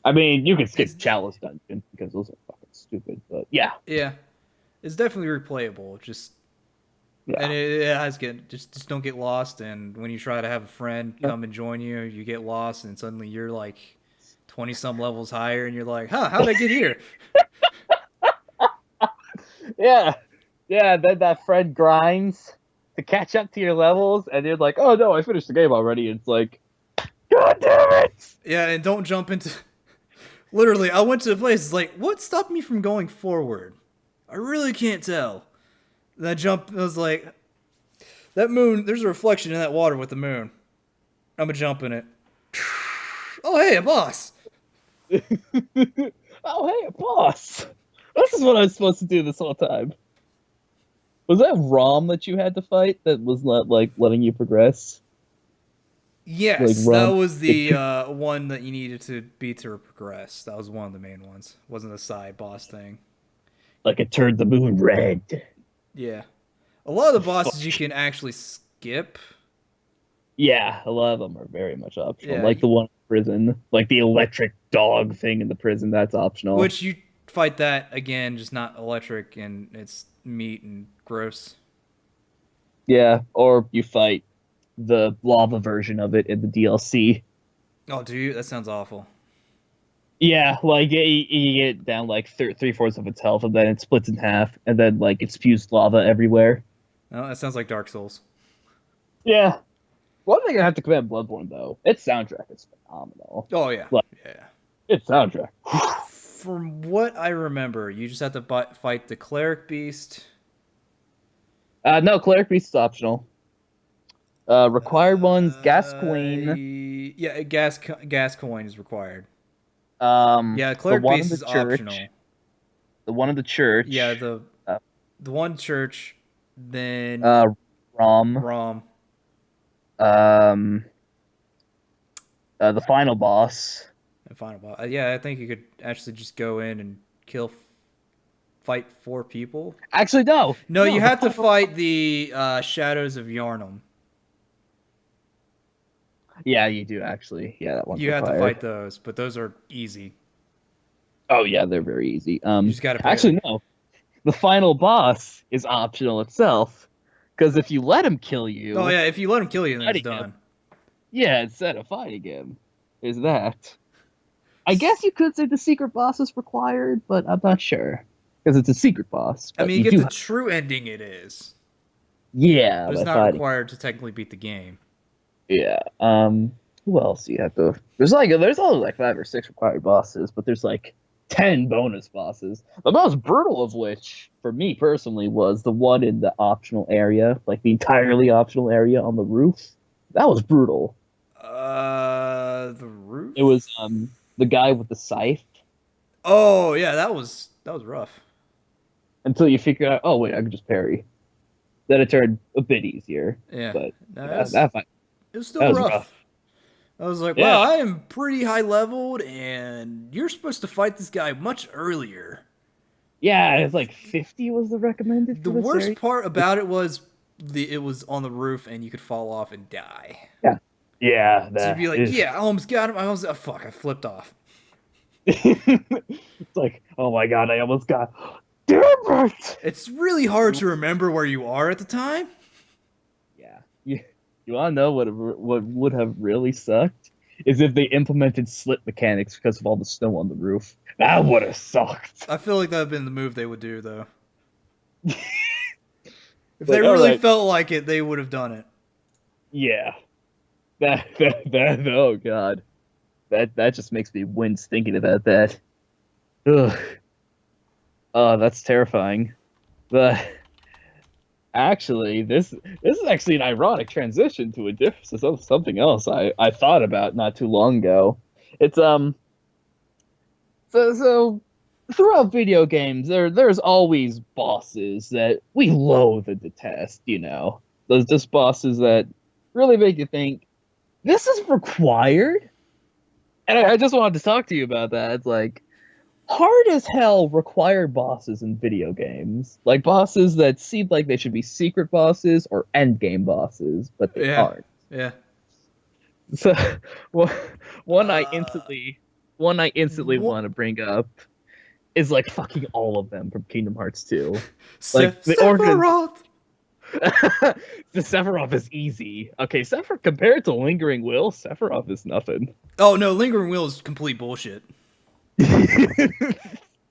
I mean, you can skip Chalice Dungeon because those are fucking stupid, but yeah. Yeah, it's definitely replayable. Just Yeah. and it has get just don't get lost. And when you try to have a friend come and join you, you get lost, and suddenly you're like 20 some levels higher, and you're like, huh, how'd I get here? Yeah. Yeah, then that friend grinds to catch up to your levels, and you're like, oh no, I finished the game already. It's like, God damn it! Yeah, and don't jump into. Literally, I went to the place. It's like, what stopped me from going forward? I really can't tell. And I jumped. I was like, that moon. There's a reflection in that water with the moon. I'm gonna jump in it. Oh hey, a boss. Oh hey, a boss! This is what I was supposed to do this whole time. Was that Rom that you had to fight that was not like letting you progress? Yes, Like, that Rom- was the one that you needed to beat to progress. That was one of the main ones. Wasn't a side boss thing. Like it turned the moon red. Yeah, a lot of the bosses you can actually skip. Yeah, a lot of them are very much optional. Yeah, Like the one in prison, like the electric dog thing in the prison, that's optional. which you fight that again, just not electric, and it's meat and gross. Yeah, or you fight the lava version of it in the DLC. Oh, do you? That sounds awful. Yeah, like you get down like three-fourths of its health, and then it splits in half, and then like it spews lava everywhere. Oh, that sounds like Dark Souls. Yeah. One thing I have to commend Bloodborne though, its soundtrack is phenomenal. Oh yeah, Like, yeah. its soundtrack. From what I remember, you just have to fight the cleric beast. No, Cleric Beast is optional. Required ones, Gascoigne. Yeah, gas coin is required. Yeah, The cleric one beast in the is church. optional. The one in the church. Yeah, uh, the one church, then Rom. Rom. The final boss. And final boss. Yeah, I think you could actually just go in and fight 4 people. Actually, no. No, you have to final- fight the Shadows of Yarnum. Yeah, you do actually. Yeah, that one's You have to required. fight those, but those are easy. Oh yeah, they're very easy. You just gotta Actually, no. The final boss is optional itself, because if you let him kill you, Oh yeah, if you let him kill you, then it's Fighting him. done. yeah, instead of fighting him, is that. I guess you could say the secret boss is required, but I'm not sure because it's a secret boss. I but mean, you you do get the have- true ending. It is, yeah, but it's by not fighting. required to technically beat the game. Yeah. Who else do you have to? There's only like 5 or 6 required bosses, but there's like 10 bonus bosses. The most brutal of which, for me personally, was the one in the optional area, like the entirely optional area on the roof. That was brutal. The roof. It was the guy with the scythe. Oh yeah, that was rough. Until you figure out, oh wait, I can just parry. Then it turned a bit easier. Yeah, But no, yeah, that fight, it was still that was rough. rough. I was like, Yeah. wow, I am pretty high leveled, and you're supposed to fight this guy much earlier. Yeah, it's like 50 was the recommended. The for this worst area. part about it was it was on the roof, and you could fall off and die. Yeah, So that you'd be like, is- yeah, I almost got him. Oh, fuck, I flipped off. It's like, oh my god, I almost got. Damn it! It's really hard to remember where you are at the time. Yeah, you want to know what would have really sucked is if they implemented slip mechanics because of all the snow on the roof. That would have sucked. I feel like that would have been the move they would do, though. If Like, they really alright. felt like it, they would have done it. Yeah, that oh god, that just makes me wince thinking about that. Ugh. Oh, that's terrifying. But actually, this is actually an ironic transition to something else I thought about not too long ago. It's so throughout video games, there's always bosses that we loathe and detest. You know, those just bosses that really make you think this is required. And I just wanted to talk to you about that. It's like hard as hell required bosses in video games, like bosses that seem like they should be secret bosses or end game bosses, but they Yeah. aren't. Yeah. So one one I Uh, instantly one I instantly what? want to bring up is like fucking all of them from Kingdom Hearts 2. Like the organ Sephiroth. the Sephiroth is easy. Okay, Sephiroth compared to Lingering Will, Sephiroth is nothing. Oh no, Lingering Wheel is complete bullshit.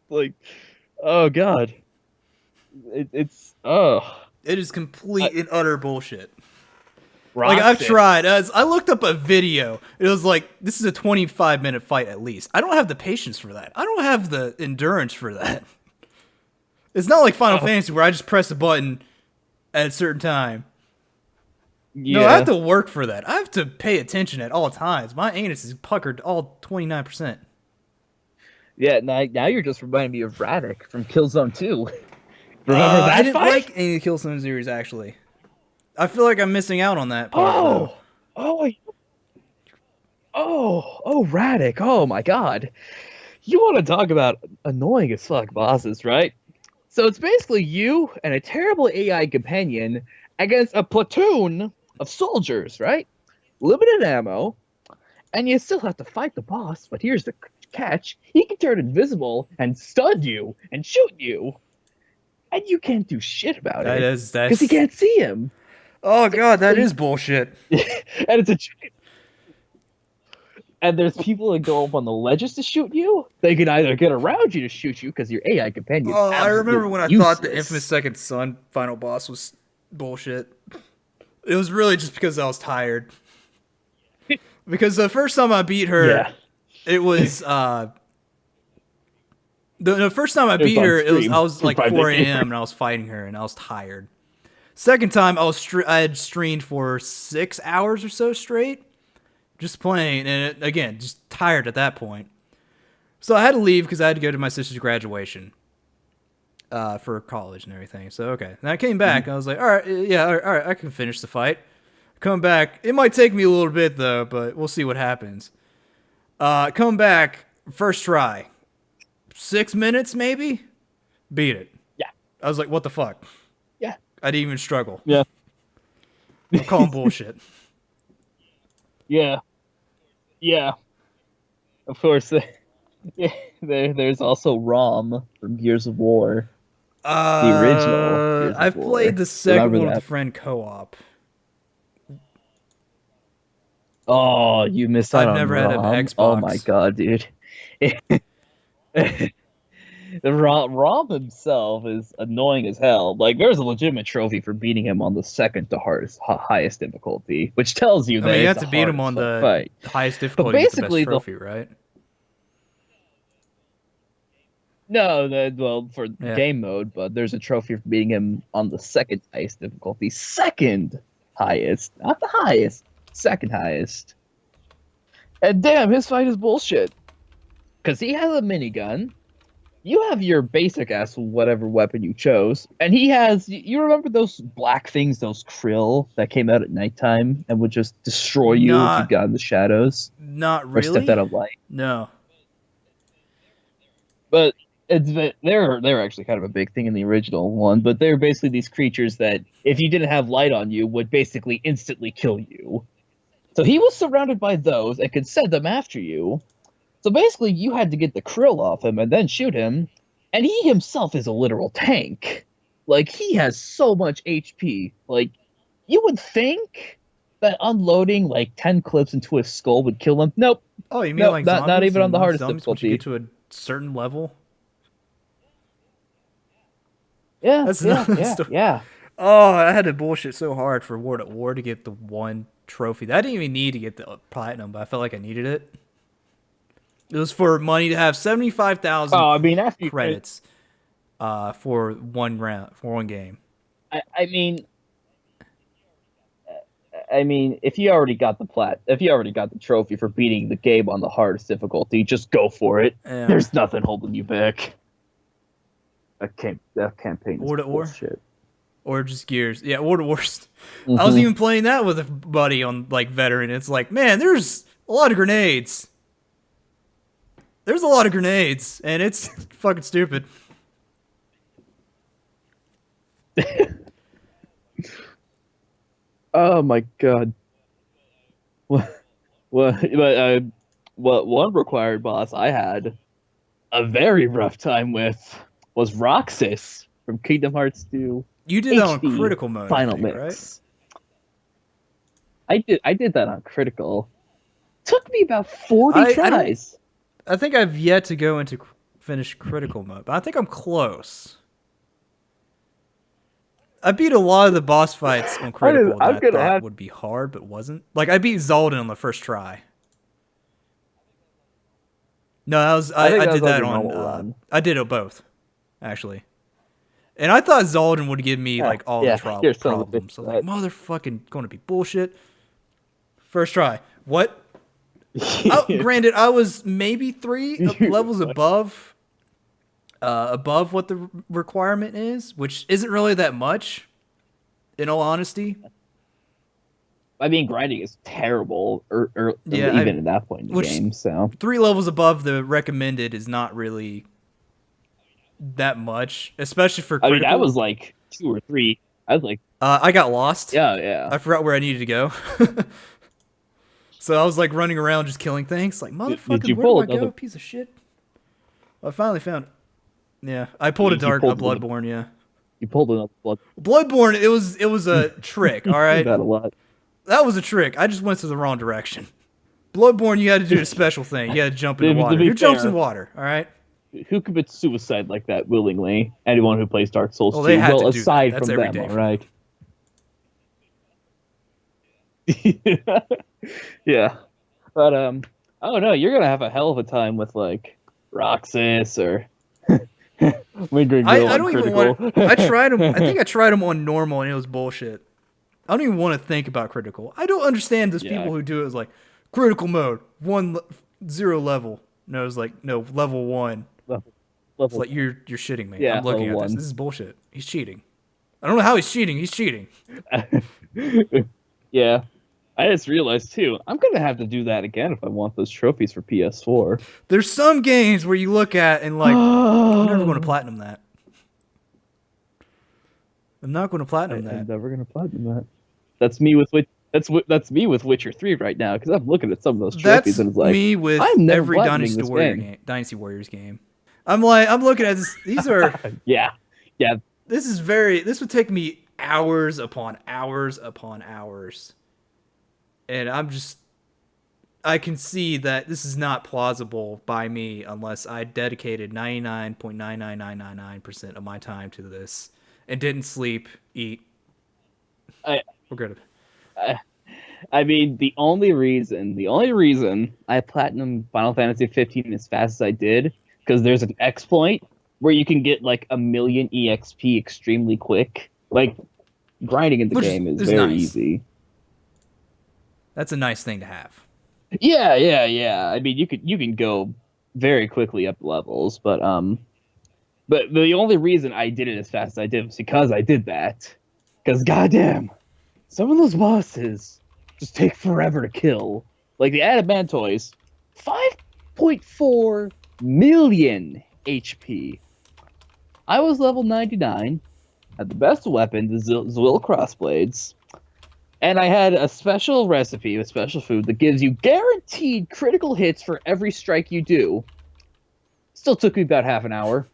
Like, oh god, it's oh, It is complete and utter bullshit. Like rock I've stick. tried. I looked up a video. It was like this is a 25-minute fight at least. I don't have the patience for that. I don't have the endurance for that. It's not like Final Oh, Fantasy where I just press a button at a certain time. No, I have yeah, to work for that. I have to pay attention at all times. My anus is puckered all 29%. yeah. Now you're just reminding me of Radek from Killzone 2. Remember I that didn't fight? like any of the Killzone series actually. I feel like I'm missing out on that part though. Oh, oh, Radek. Oh my god. You want to talk about annoying as fuck bosses, right? So it's basically you and a terrible AI companion against a platoon of soldiers, right? Limited ammo, and you still have to fight the boss, but here's the catch. He can turn invisible and stun you and shoot you, and you can't do shit about That it is because you that's can't see him. Oh god, that Like, is bullshit. and it's a and there's people that go up on the ledges to shoot you. They can either get around you to shoot you because your AI companion's Oh, I remember absolutely when I thought the infamous useless. Second Son final boss was bullshit. It was really just because I was tired. Because the first time I beat her, Yeah, it was the first time I it was beat on her, it was I stream was for like Private 4 Gamer. a.m. and I was fighting her and I was tired. Second time I had streamed for 6 hours or so straight, just playing, and again just tired at that point. So I had to leave because I had to go to my sister's graduation for college and everything. So okay, and I came back. Mhm. And I was like, all right, yeah, all right, I can finish the fight. Come back. It might take me a little bit though, but we'll see what happens. Come back first try, 6 minutes maybe, beat it. Yeah, I was like, what the fuck? yeah, I didn't even struggle. yeah, I'm calling bullshit. yeah, yeah. Of course, yeah. There's also Rom from Gears of War, the original Gears of I've played War. the second Remember one with a that? friend co-op. Oh, you missed out I've on never had an Rom. Oh my Xbox. god, dude. The Rom himself is annoying as hell. Like, there's a legitimate trophy for beating him on the second to highest difficulty, which tells you I that mean, you it's have a to beat hard him as on fuck the fight. highest But difficulty to get the best basically, the trophy, right? no, well, for Yeah. game mode, but there's a trophy for beating him on the second highest difficulty. Second highest, not the highest. Second highest. And damn, his fight is bullshit. Because he has a minigun. You have your basic ass whatever weapon you chose, and he has. You remember those black things, those krill that came out at nighttime and would just destroy you if you Not, got in the shadows not or stepped out really. of light. No. But they're actually kind of a big thing in the original one. But they're basically these creatures that, if you didn't have light on you, would basically instantly kill you. So he was surrounded by those and could send them after you. So basically, you had to get the krill off him and then shoot him, and he himself is a literal tank. Like, he has so much HP. Like, you would think that unloading like 10 clips into his skull would kill him. Nope, Oh, you mean nope, like not zombies? even on And the once hardest zombies, once you get difficulty. to a certain level, Yeah, that's yeah, another yeah, story. yeah. Oh, I had to bullshit so hard for War at War to get the one trophy. I didn't even need to get the platinum, but I felt like I needed it. It was for money to have 75,000 Oh, I mean, after you finish, credits for one round, for one game. I mean, I mean, if you already got the trophy for beating the game on the hardest difficulty, just go for it. Yeah. There's nothing holding you back. That campaign is War to War? bullshit. Or just Gears. Yeah, War to Wars. Mm-hmm. I was even playing that with a buddy on like Veteran. It's like, man, there's a lot of grenades. There's a lot of grenades, and it's fucking stupid. Oh my god. What one required boss I had a very rough time with was Roxas from Kingdom Hearts 2. You did that on HD critical mode, Final I think, Mix. Right? I did that on critical. Took me about 40 tries. I think I've yet to go into finish critical mode, but I think I'm close. I beat a lot of the boss fights on critical that I thought would be hard, but wasn't. Like, I beat Zoldan on the first try. No, I did that on... I did it both, actually. And I thought Zoldan would give me, like, all the problems. So, like, motherfucking going to be bullshit. First try. What? Granted, I was maybe 3 levels above what the requirement is, which isn't really that much, in all honesty. I mean, grinding is terrible, even at that point in the game. So 3 levels above the recommended is not really that much, especially for critical. I mean, I was like 2 or 3. I was like, I got lost. Yeah. I forgot where I needed to go. So I was like running around just killing things. Like, motherfucker, where do I go? Piece of shit. I finally found it. Yeah, I pulled a Bloodborne. Yeah, you pulled another Bloodborne. It was a trick. All right, that a lot. That was a trick. I just went to the wrong direction. Bloodborne, you had to do a special thing. You had to jump in the water. Who jumps in water? All right. Who commits suicide like that willingly? Anyone who plays Dark Souls 2. They had to do aside that. That's from every them, day. all right. Yeah, but I don't know. You're gonna have a hell of a time with like Roxas or. I don't even want. I tried them. I think I tried them on normal, and it was bullshit. I don't even want to think about critical. I don't understand those people who do it as like critical mode 0 level. No, it's like no level 1. It's like you're shitting me. Yeah, I'm looking at this. This is bullshit. He's cheating. I don't know how he's cheating. He's cheating. Yeah. I just realized too, I'm gonna have to do that again if I want those trophies for PS4. There's some games where you look at and like, I'm never going to platinum that. I'm not going to platinum that. I'm never going to platinum that. That's me with Witcher 3 right now because I'm looking at some of those trophies and it's like me with every Dynasty Warriors game. I'm looking at this. These are yeah. This would take me hours upon hours upon hours. And I can see that this is not plausible by me unless I dedicated 99.99999% of my time to this and didn't sleep, eat. We're good. I mean, the only reason I platinum Final Fantasy 15 as fast as I did, because there's an exploit where you can get like 1,000,000 EXP extremely quick. Like, grinding in the game is very easy. That's a nice thing to have. Yeah. I mean, you can go very quickly up levels, but the only reason I did it as fast as I did was because I did that. Because goddamn, some of those bosses just take forever to kill. Like the Adamantoys, 5.4 million HP. I was level 99, had the best weapon, the Zwil Crossblades. And I had a special recipe, a special food that gives you guaranteed critical hits for every strike you do. Still took me about half an hour.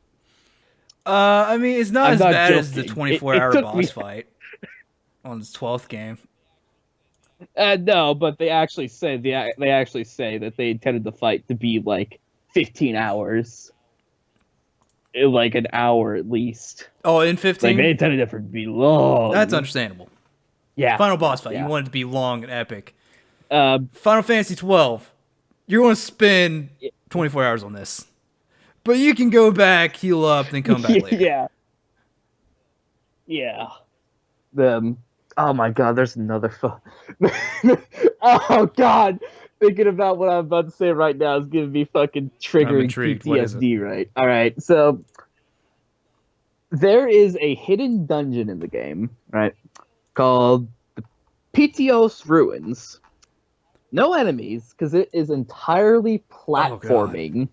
I mean, it's not as bad as the 24-hour boss fight on his 12th game. No, but they actually say that they intended the fight to be like 15 hours, like an hour at least. Oh, in 15? Like they intended it for it to be long. That's understandable. Yeah. Final boss fight. You want it to be long and epic. Final Fantasy 12. You're going to spend 24 hours on this. But you can go back, heal up, then come back later. Yeah. Oh my god, there's another Oh god, thinking about what I'm about to say right now is giving me fucking I'm triggering intrigued. What is it? PTSD. Right? All right, so there is a hidden dungeon in the game, right, called the Pitios Ruins. No enemies because it is entirely Oh God. platforming.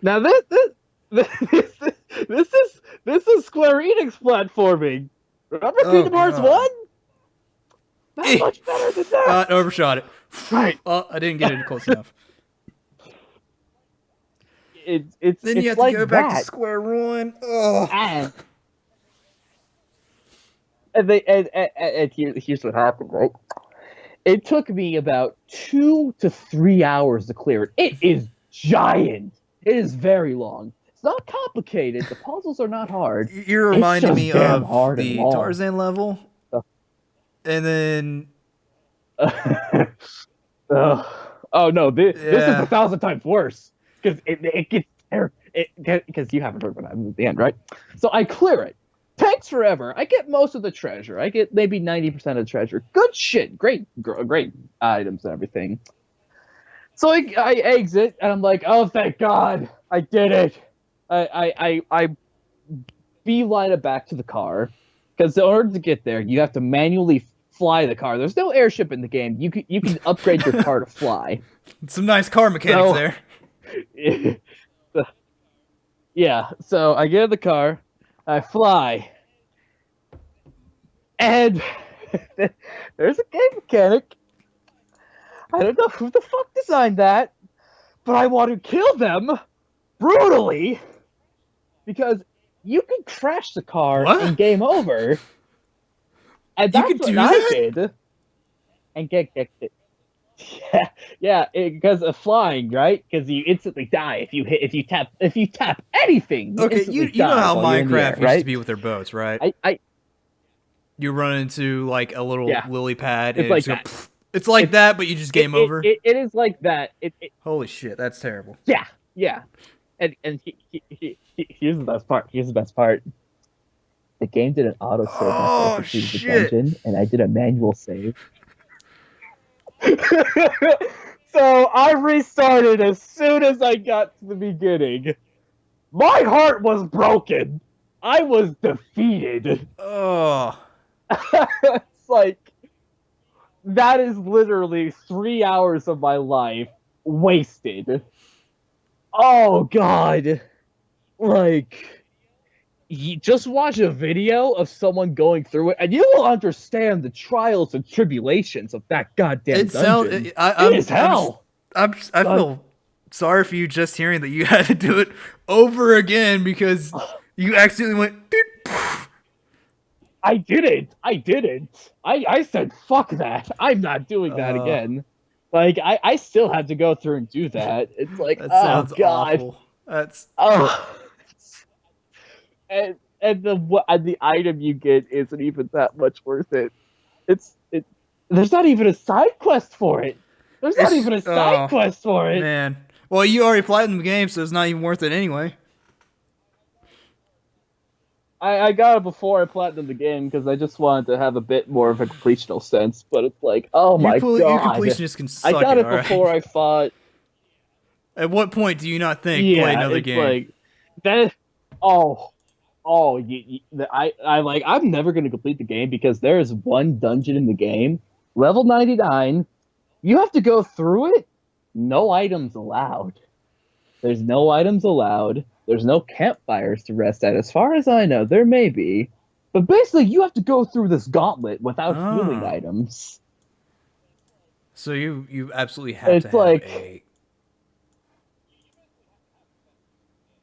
Now this is this is Square Enix platforming. Remember Oh Kingdom Hearts God. 1? Not much better than that. Overshot it. Right. Oh, I didn't get it close enough. Then you It's have to like go back to that. square one. Oh. And here's what happened, right? It took me about 2 to 3 hours to clear it. It is giant. It is very long. It's not complicated. The puzzles are not hard. You're It's reminding just me damn of hard and the long. Tarzan level, and then Oh no, this is yeah. 1,000 times worse because it gets terrible. Because you haven't heard what happens at the end, right? So I clear it. Takes forever. I get most of the treasure. I get maybe 90% of the treasure. Good shit. Great items and everything. So I exit and I'm like, oh thank God, I did it. I beeline it back to the car because in order to get there, you have to manually fly the car. There's no airship in the game. You can upgrade your car to fly. Some nice car mechanics So there. yeah, so I get in the car, I fly, and there's a game mechanic. I don't know who the fuck designed that, but I want to kill them brutally because you can crash the car What? and game over. And You that's could what do I that? did. And get yeah, because of flying, right? Because you instantly die if you tap anything, you Okay, instantly you know die how while you're in the air, Minecraft used to right? be with their boats, right? I You run into like a little yeah, lily pad and it's it like just go, that. pfft. It's like It's that, but you just game over. it is like that. Holy shit, that's terrible. Yeah, yeah. And here's the best part. Here's the best part. The game did an auto save after I Oh completed the shit. dungeon, and I did a manual save. So I restarted as soon as I got to the beginning. My heart was broken. I was defeated. Oh. It's like that is literally 3 hours of my life wasted. Oh god. Like you just watch a video of someone going through it and you will understand the trials and tribulations of that goddamn It sounds. dungeon. It I'm. is hell. I feel sorry for you just hearing that you had to do it over again because you accidentally went. Doot, poof. I didn't. I didn't. I said fuck that. I'm not doing that again. Like I still had to go through and do that. It's like That oh sounds god. awful. That's. Oh. And the item you get isn't even that much worth it. It. There's not even a side quest for it. There's not even a side quest for it. Man. Well, you already platinumed the game, so it's not even worth it anyway. I got it before I platinumed the game because I just wanted to have a bit more of a completional sense. But it's like, oh my Your god, completionist can suck I got it all before right? I fought. At what point do you not think Yeah, play another it's game? like that. Oh, I'm never gonna complete the game because there is one dungeon in the game, level 99. You have to go through it. No items allowed. There's no items allowed. There's no campfires to rest at. As far as I know, there may be. But basically, you have to go through this gauntlet without healing items. So you absolutely have to It's have like a.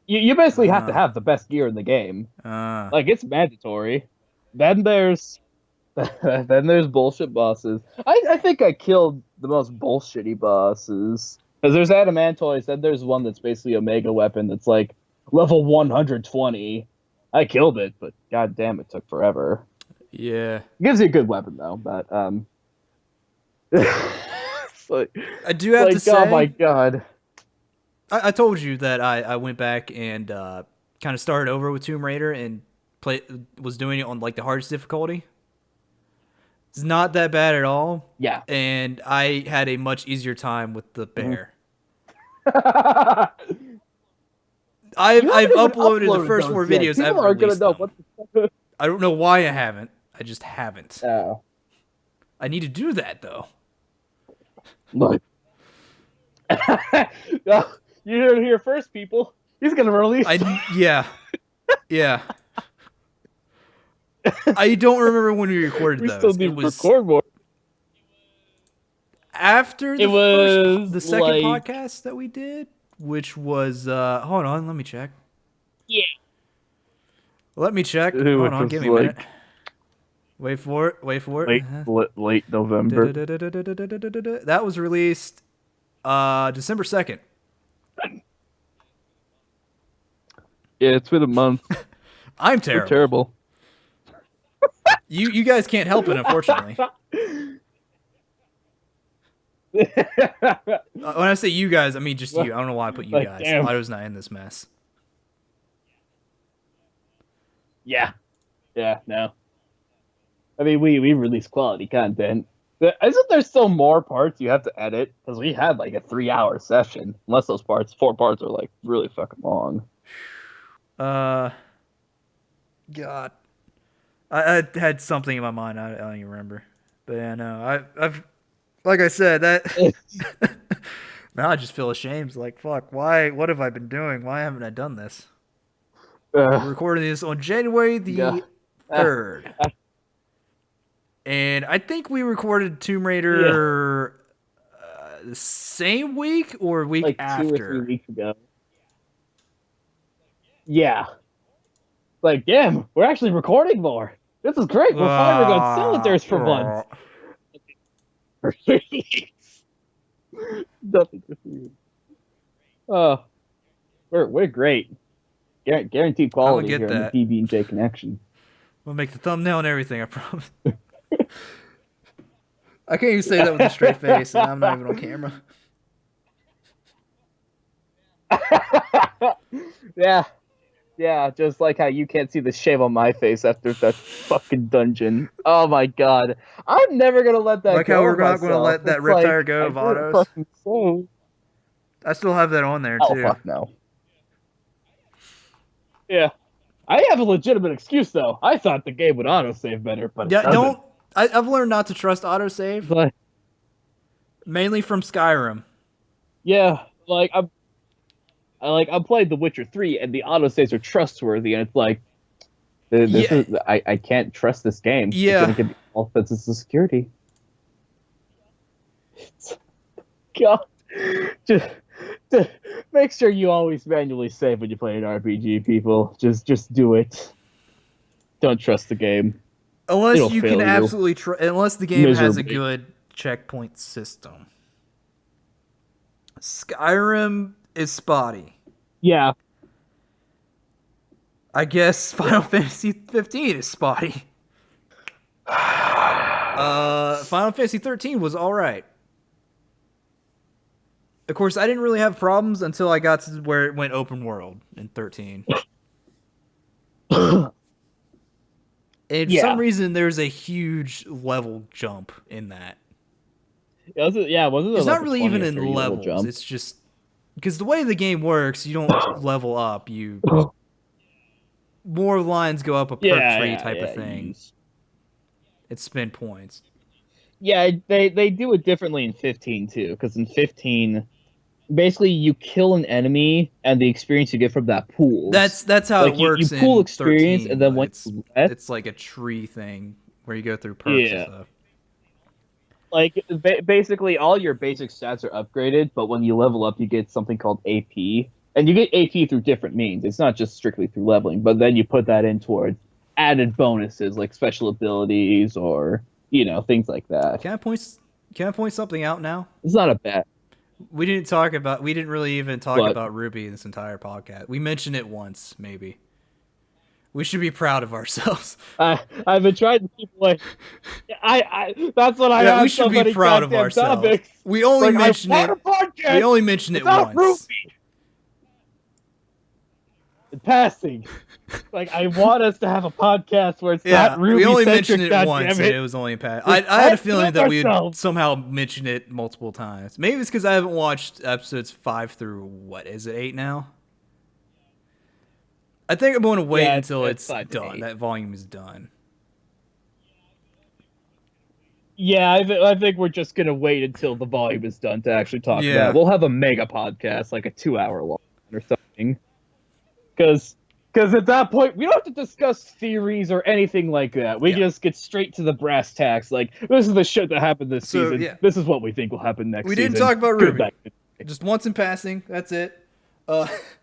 you basically have to have the best gear in the game. Like it's mandatory. Then there's then there's bullshit bosses. I think I killed the most bullshitty bosses. Because there's Adamantoids, then there's one that's basically a mega weapon that's like level 120. I killed it, but god damn, it took forever. Yeah. It gives you a good weapon though, but it's like, I do have to say, oh my god. I told you that I went back and kind of started over with Tomb Raider and was doing it on like the hardest difficulty. It's not that bad at all. Yeah. And I had a much easier time with the bear. I've uploaded the first 4 videos People ever. aren't gonna know what the I don't know why I haven't. I just haven't. Oh. I need to do that though. Look. You heard it here first, people. He's gonna release. Yeah. I don't remember when we recorded those. Still need to record more. After the second podcast that we did, which was hold on, let me check. Yeah. Let me check. Hold on, give me a minute. Wait for it. Late November. That was released December 2nd. Yeah, it's been a month. I'm terrible. We're terrible. You guys can't help it, unfortunately. When I say you guys, I mean just you. I don't know why I put you guys. Damn. Otto's not in this mess. Yeah. No. I mean, we release quality content. Isn't there still more parts you have to edit? Because we had like a 3-hour session. Unless those 4 parts are like really fucking long. God. I had something in my mind. I don't even remember. But yeah, no. I've like I said, that now I just feel ashamed. Like, fuck, why? What have I been doing? Why haven't I done this? We're recording this on January the 3rd. And I think we recorded Tomb Raider the same week or a week like after. 2 or 3 weeks ago. Yeah. Like, damn, we're actually recording more. This is great. We're finally going cylinders for once. For 3 weeks. Nothing for 3 weeks. Oh, we're great. Guaranteed quality here on the PB&J connection. We'll make the thumbnail and everything, I promise. I can't even say that with a straight face, and I'm not even on camera. Yeah, just like how you can't see the shame on my face after that fucking dungeon. Oh my god. I'm never gonna let that go. Like how we're not gonna let that Riptire go of Otto's. I still have that on there too. Oh fuck no. Yeah. I have a legitimate excuse though. I thought the game would autosave better, but yeah, I've learned not to trust autosave. But mainly from Skyrim. Yeah, like I'm playing The Witcher 3 and the autosaves are trustworthy, and it's like I can't trust this game. Yeah. It's gonna give me all offenses to security. God. Just make sure you always manually save when you play an RPG, people. Just do it. Don't trust the game. Unless you can absolutely unless the game has a good checkpoint system. Skyrim is spotty. Yeah. I guess Final Fantasy 15 is spotty. Final Fantasy 13 was alright. Of course, I didn't really have problems until I got to where it went open world in 13. And for some reason, there's a huge level jump in that. Wasn't it? It's not really even in levels. Jump? It's just because the way the game works, you don't level up. You more lines go up a perk tree type of thing. It's spin points. Yeah, they do it differently in 15 too. Because in 15, basically you kill an enemy, and the experience you get from that pool. That's how it works. You pool experience, 13, and then once it's like a tree thing where you go through perks and stuff. Like, basically, all your basic stats are upgraded, but when you level up, you get something called AP. And you get AP through different means. It's not just strictly through leveling, but then you put that in towards added bonuses, like special abilities or, things like that. Can I point something out now? It's not a bad. We didn't really even talk about Ruby in this entire podcast. We mentioned it once, maybe. We should be proud of ourselves. I've been trying to keep away. That's what I have. We should be proud of ourselves. Topics. We only mentioned it. We only mentioned it once. Ruby. in passing. Like, I want us to have a podcast where it's Yeah, not we only mentioned Ruby-centric, it once, and it was only in past. I had a feeling that we would somehow mention it multiple times. Maybe it's because I haven't watched episodes 5 through, what, is it 8 now? I think I'm going to wait until it's done. That volume is done. Yeah, I think we're just going to wait until the volume is done to actually talk about it. We'll have a mega podcast, like a 2-hour long or something. Because at that point, we don't have to discuss theories or anything like that. We just get straight to the brass tacks. Like, this is the shit that happened this season. Yeah. This is what we think will happen next season. We didn't talk about Ruby. Just once in passing. That's it.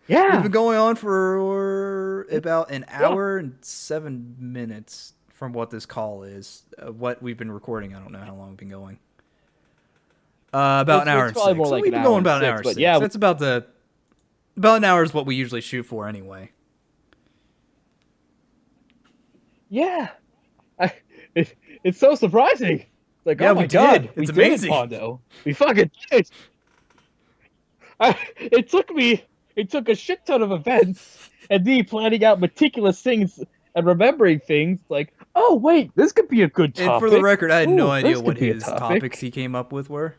Yeah. We've been going on for about an hour and 7 minutes from what this call is. What we've been recording. I don't know how long we've been going. About an hour and 6. So we've been going about an hour and 6. Yeah. That's about an hour is what we usually shoot for anyway. Yeah. It's so surprising. It's like, oh my God. It's amazing. Pondo. We fucking did. It took a shit ton of events and me planning out meticulous things and remembering things like, oh, wait, this could be a good topic. And for the record, I had no idea what his topics he came up with were.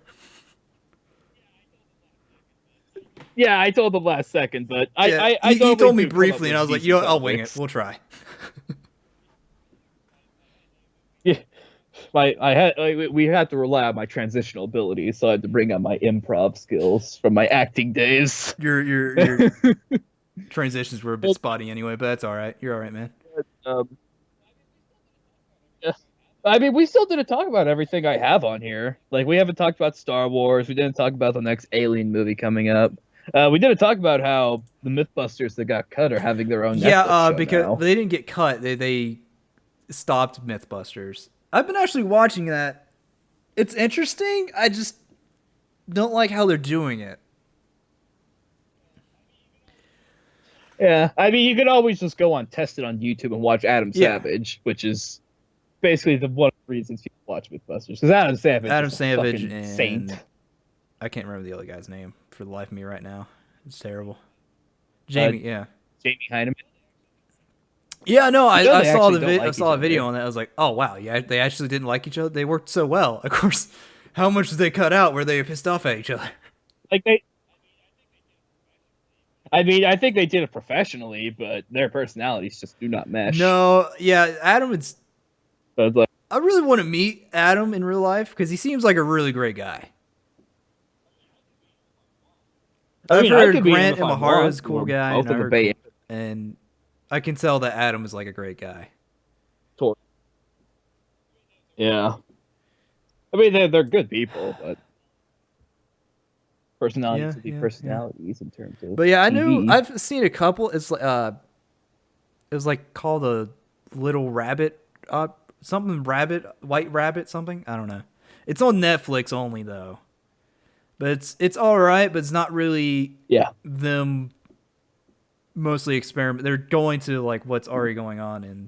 Yeah, I told him last second, but he told me briefly, and I was like, I'll wing it. We'll try. Yeah, we had to rely on my transitional abilities, so I had to bring out my improv skills from my acting days. Your transitions were a bit spotty anyway, but that's all right. You're all right, man. Yeah. I mean, we still didn't talk about everything I have on here. Like, we haven't talked about Star Wars. We didn't talk about the next Alien movie coming up. We didn't talk about how the Mythbusters that got cut are having their own Netflix show because now. They didn't get cut. They stopped Mythbusters. I've been actually watching that. It's interesting. I just don't like how they're doing it. Yeah, I mean, you could always just go on Test It on YouTube and watch Adam Savage, which is basically one of the reasons people watch Mythbusters. Because Adam Savage is a saint. I can't remember the other guy's name for the life of me right now. It's terrible. Jamie Hyneman. Yeah, no, I saw I saw a video on that. I was like, oh wow, yeah, they actually didn't like each other. They worked so well. Of course, how much did they cut out where they were pissed off at each other? I think they did it professionally, but their personalities just do not mesh. No, yeah, Adam is. So like, I really want to meet Adam in real life because he seems like a really great guy. I've heard Grant Imahara is a cool guy, and I can tell that Adam is like a great guy. Yeah. I mean, they're good people, but personalities would be personalities in terms of. But yeah, I knew I've seen a couple. It's it was like called a Little Rabbit, something rabbit, White Rabbit, something. I don't know. It's on Netflix only though. But it's all right, but it's not really them mostly experiment. They're going to like what's already going on, and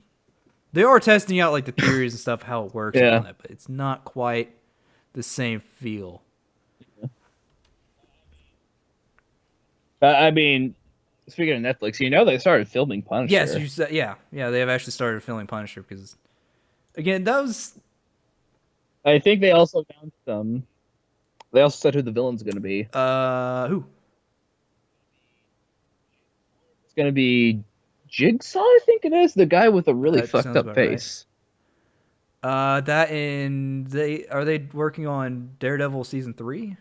they are testing out like the theories and stuff, how it works and all that, but it's not quite the same feel. I mean, speaking of Netflix, they started filming Punisher. Yes, you said, yeah, they have actually started filming Punisher because, again, that was. I think they also announced They also said who the villain's going to be. Who? It's going to be Jigsaw, I think it is. The guy with a really fucked up face. Right. Are they working on Daredevil season 3?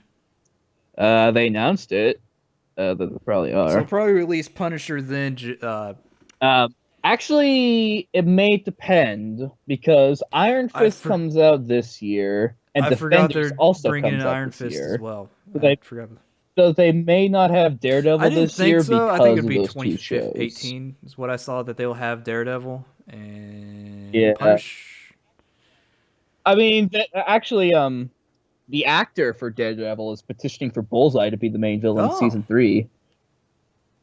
They announced it. They probably are. So they'll probably release Punisher then. Actually, it may depend because Iron Fist comes out this year. And I forgot they're also bringing in Iron Fist as well. I forgot. So they may not have Daredevil this year so. because I think it'd be of those 2018 is what I saw that they'll have Daredevil and Punish. I mean, actually, the actor for Daredevil is petitioning for Bullseye to be the main villain in season 3.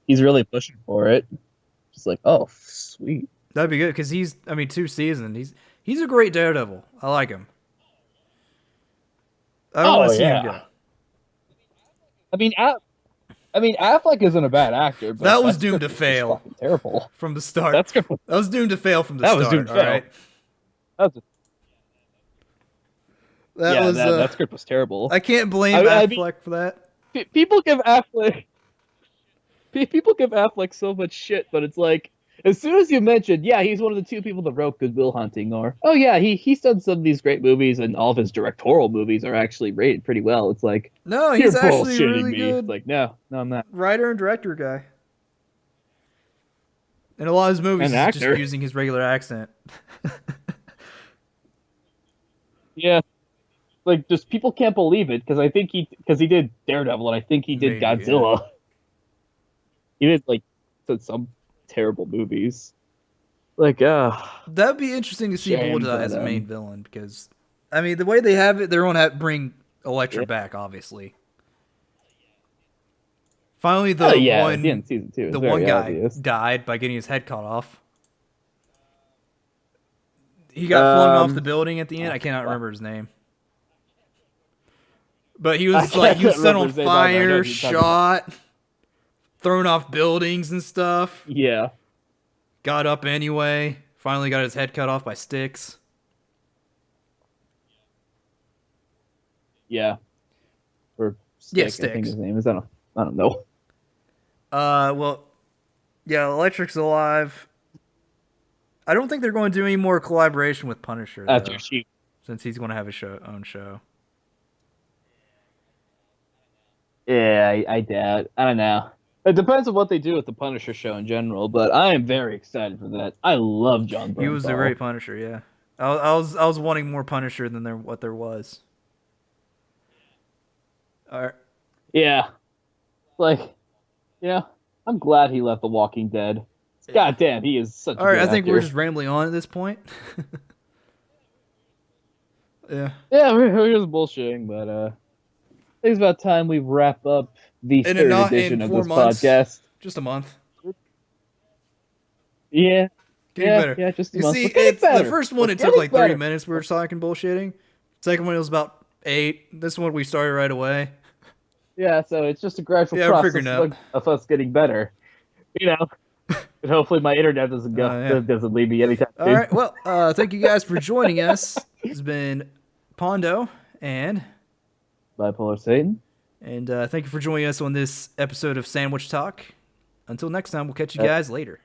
He's really pushing for it. Just like, oh, sweet. That'd be good because 2 seasons. He's a great Daredevil. I like him. I don't want to see him go. I mean, I mean, Affleck isn't a bad actor, but That was doomed to fail. Fucking terrible from the start. That was doomed to fail from the that start. was doomed to all fail. right. That script was terrible. I can't blame Affleck for that. People give Affleck so much shit, but it's like, as soon as you mentioned, yeah, he's one of the two people that wrote Good Will Hunting, or oh yeah, he's done some of these great movies, and all of his directorial movies are actually rated pretty well. It's like, no, he's actually bullshitting really me. good. It's like, no, I'm not. Writer and director guy. In a lot of his movies, he's just using his regular accent. Yeah, like just people can't believe it because he did Daredevil, and I think he did Godzilla. Yeah. He did like some terrible movies. Like, that'd be interesting to see Bullseye as a main villain, because I mean the way they have it, they're gonna bring Elektra back, obviously. Finally, the one guy died by getting his head cut off. He got flung off the building at the end. I cannot remember his name. But he was set on fire, shot, thrown off buildings and stuff. Yeah. Got up anyway. Finally got his head cut off by sticks. Yeah. Or Stick, Sticks. I think his name is. I don't know. Well, yeah, Electric's alive. I don't think they're going to do any more collaboration with Punisher, though, since he's going to have his own show. Yeah, I doubt. I don't know. It depends on what they do with the Punisher show in general, but I am very excited for that. I love John Bernthal. He was a great Punisher, yeah. I was wanting more Punisher than what there was. All right. Yeah. Like, I'm glad he left The Walking Dead. Yeah. God damn, he is such a good actor. I think we're just rambling on at this point. Yeah. Yeah, we're just bullshitting, but I think it's about time we wrap up the third edition of this podcast. Just a month. Yeah. Better. Yeah, just a month. See, the first one, it took like 30 minutes. We were talking bullshitting. Second one, it was about 8. This one, we started right away. Yeah, so it's just a gradual process of us getting better. And hopefully my internet doesn't leave me anytime soon. All right, well, thank you guys for joining us. It's been Pondo and Bipolar Satan. And thank you for joining us on this episode of Sandwich Talk. Until next time, we'll catch you guys later.